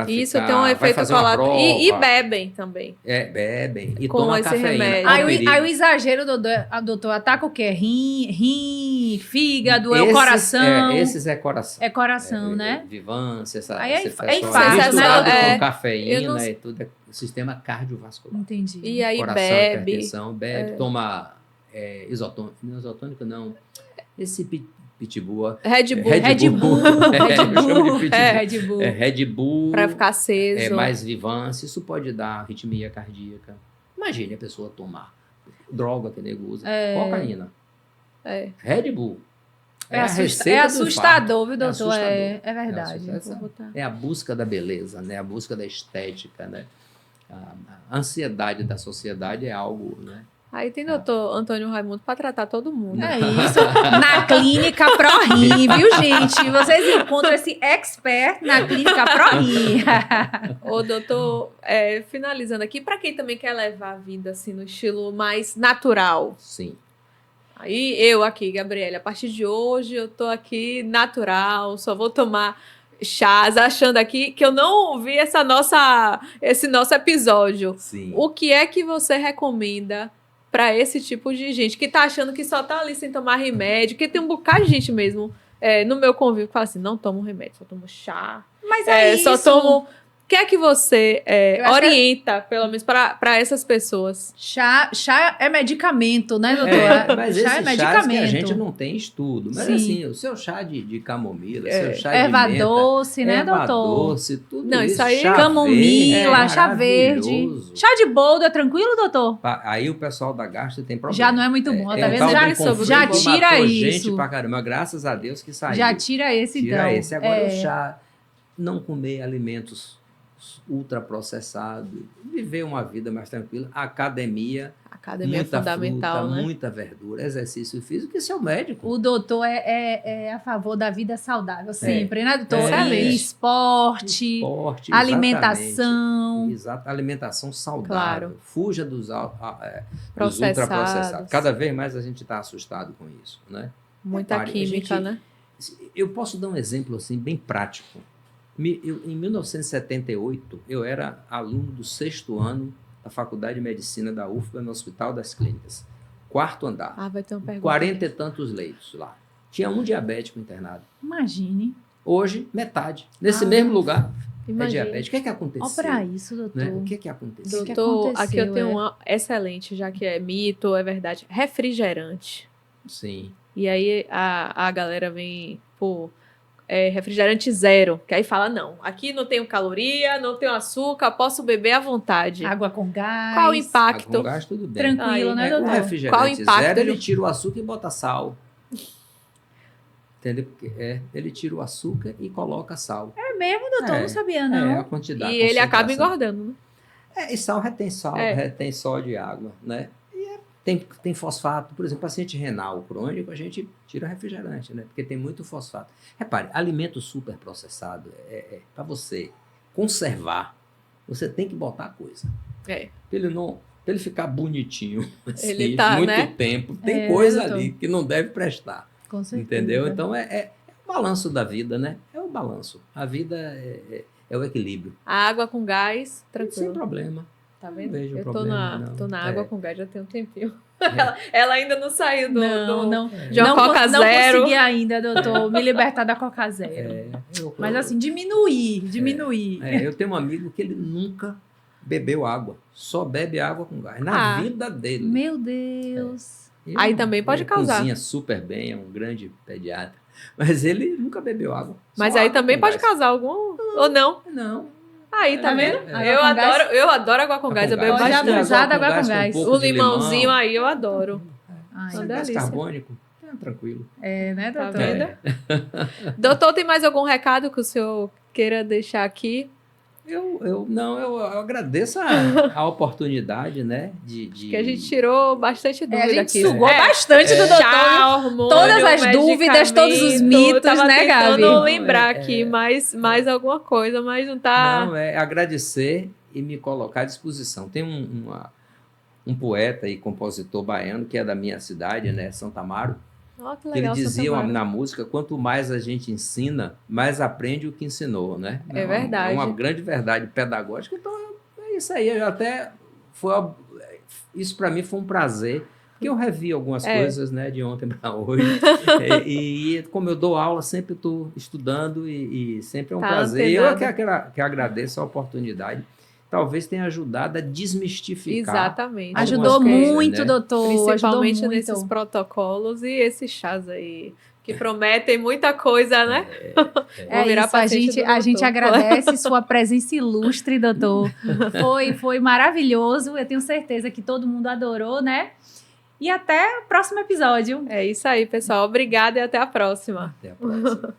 Isso tem um efeito colateral. E bebem também. Bebem. E Com toma esse cafeína. remédio. Há um Aí perigo. o exagero, doutor, ataca o quê? Rim, fígado, o coração. Esses é coração. É coração, né? Vivância, Aí é esse fácil, pessoal né? misturado Eu com não- cafeína e tudo, é sistema cardiovascular. Entendi. E aí Coração, bebe. hipertensão, toma isotônico. Não isotônico, não. Esse pitbull. Red Bull. Red Bull. Eu chamo de pitbull. Red Bull. Red Bull. Pra ficar aceso. Mais vivância. Isso pode dar arritmia cardíaca. Imagine a pessoa tomar droga que nego usa. Cocaína. Red Bull. A receita do assustador, viu, infarto. doutor? É É verdade. assustador. Vou botar. É a busca da beleza, né? A busca da estética, né? A ansiedade da sociedade é algo, né? Aí tem doutor Antônio Raimundo para tratar todo mundo. É isso. Na clínica ProRim, viu, gente? Vocês encontram esse expert na clínica ProRim. Ô, doutor, finalizando aqui, para quem também quer levar a vida assim no estilo mais natural. Sim. Aí eu aqui, Gabriela, a partir de hoje eu tô aqui natural, só vou tomar chás, achando aqui que eu não vi esse nosso episódio. Sim. O que é que você recomenda para esse tipo de gente que tá achando que só tá ali sem tomar remédio? Que tem um bocado de gente mesmo no meu convívio que fala assim, não tomo remédio, só tomo chá. Mas é só isso. tomo que é que você Eu acho que orienta, pelo menos, para essas pessoas? Chá é medicamento, né, doutora? Mas chá é esses chás que a medicamento. gente não tem estudo. Mas Sim. assim, o seu chá de camomila, seu chá Erva de menta, doce, né, erva doutor? doce, tudo Não, isso. isso aí- Chá Camomila, verde, chá verde. maravilhoso. Chá de boldo é tranquilo, doutor? Aí o pessoal da gastro tem problema. Já não é muito bom, tá um vendo? tal Já- de conflito já que tira matou isso. gente pra caramba. Graças a Deus que saiu. Já tira esse, Tira então. esse. Agora o chá, não comer alimentos ultraprocessados, viver uma vida mais tranquila, academia, A academia é muita fundamental, fruta, né? muita verdura, exercício físico, isso é o médico. O doutor é a favor da vida saudável, sempre, né, doutor? Excelente. E esporte, Esporte, alimentação. Exato, alimentação saudável. Claro. Fuja dos Processados. ultraprocessados. Cada vez mais a gente está assustado com isso, né? Muita Repare, a química, gente- né? Eu posso dar um exemplo assim bem prático. Em 1978, eu era aluno do 6º ano da Faculdade de Medicina da UFBA, no Hospital das Clínicas. 4º andar. Ah, vai ter uma pergunta. 40 e tantos leitos lá. Tinha um diabético internado. Imagine. Hoje, metade. Nesse Ah, mesmo lugar, Imagina. é diabético. O que é que aconteceu? Olha pra isso, doutor. Né? O que é que aconteceu? O que Doutor, aqui aconteceu, eu tenho é? uma excelente, já que é mito, é verdade. Refrigerante. Sim. E aí a galera vem, pô, refrigerante zero. Que aí fala, não, aqui não tenho caloria, não tenho açúcar, posso beber à vontade. Água com gás. Qual o Com impacto? gás, tudo bem. Tranquilo, Aí, né, O doutor? Qual o refrigerante impacto zero, ele do- tira o açúcar e bota sal. Entendeu? Porque, ele tira o açúcar e coloca sal. É mesmo, doutor? É, Não sabia, É, não. a quantidade. E ele acaba concentração. engordando, né? E sal, retém É. sal de água, né? Tem fosfato, por exemplo, paciente renal crônico, a gente tira refrigerante, né? Porque tem muito fosfato. Repare, alimento super processado, para você conservar, você tem que botar coisa. É. Pra ele ficar bonitinho, assim, Ele tá, muito né? tempo, tem É, coisa doutor. ali que não deve prestar, Com certeza. entendeu? Então é o balanço da vida, né? É o balanço. A vida é o equilíbrio. A água com gás, Sem tranquilo. problema. Tá Não vendo? vejo Eu tô problema, não. tô na água É. com gás já tem um tempinho. É. Ela ainda não saiu do... Não. De uma não, Coca não Zero. consegui ainda, doutor, me libertar da Coca Zero. Mas assim, diminuir. Eu tenho um amigo que ele nunca bebeu água. Só bebe água com gás. Na vida dele. Meu Deus. Ele- Aí também pode ele causar. cozinha super bem, é um grande pediatra. Mas ele nunca bebeu água. Mas Só aí água também com pode gás. causar algum... Ou não. Não. Aí, tá É, vendo? é. Eu adoro água com gás. Eu bebo gás. bastante. Abusada água com um gás. pouco O de limãozinho limão. aí eu adoro. Ai, Uma Gás delícia. carbônico. Tranquilo. né, Tá doutor? vendo? É. Doutor, tem mais algum recado que o senhor queira deixar aqui? Eu agradeço a oportunidade, né? Que a gente tirou bastante dúvida A gente aqui. sugou bastante do doutor. Chá, hormônio, Todas as dúvidas, todos os medicamento. mitos, Tava né, Gabi? tentando lembrar É, aqui mais alguma coisa, mas não tá... Não, é agradecer e me colocar à disposição. Tem um poeta e compositor baiano, que é da minha cidade, né? Santa Amaro, Ó, que que ele legal, dizia Santa Mara. na música, quanto mais a gente ensina, mais aprende o que ensinou, né? É verdade. É uma grande verdade pedagógica. Então, é isso aí. Isso para mim foi um prazer, porque eu revi algumas coisas, né, de ontem para hoje. e como eu dou aula, sempre estou estudando e sempre é um Tá prazer. Eu antenado. que agradeço a oportunidade. Talvez tenha ajudado a desmistificar. Exatamente. Ajudou Algumas coisas, muito, né? doutor. Principalmente Ajudou muito. nesses protocolos e esses chás aí, que prometem muita coisa, né? É virar isso, a paciente gente, do a gente doutor. agradece sua presença ilustre, doutor. Foi maravilhoso. Eu tenho certeza que todo mundo adorou, né? E até o próximo episódio. É isso aí, pessoal. Obrigada e até a próxima. Até a próxima.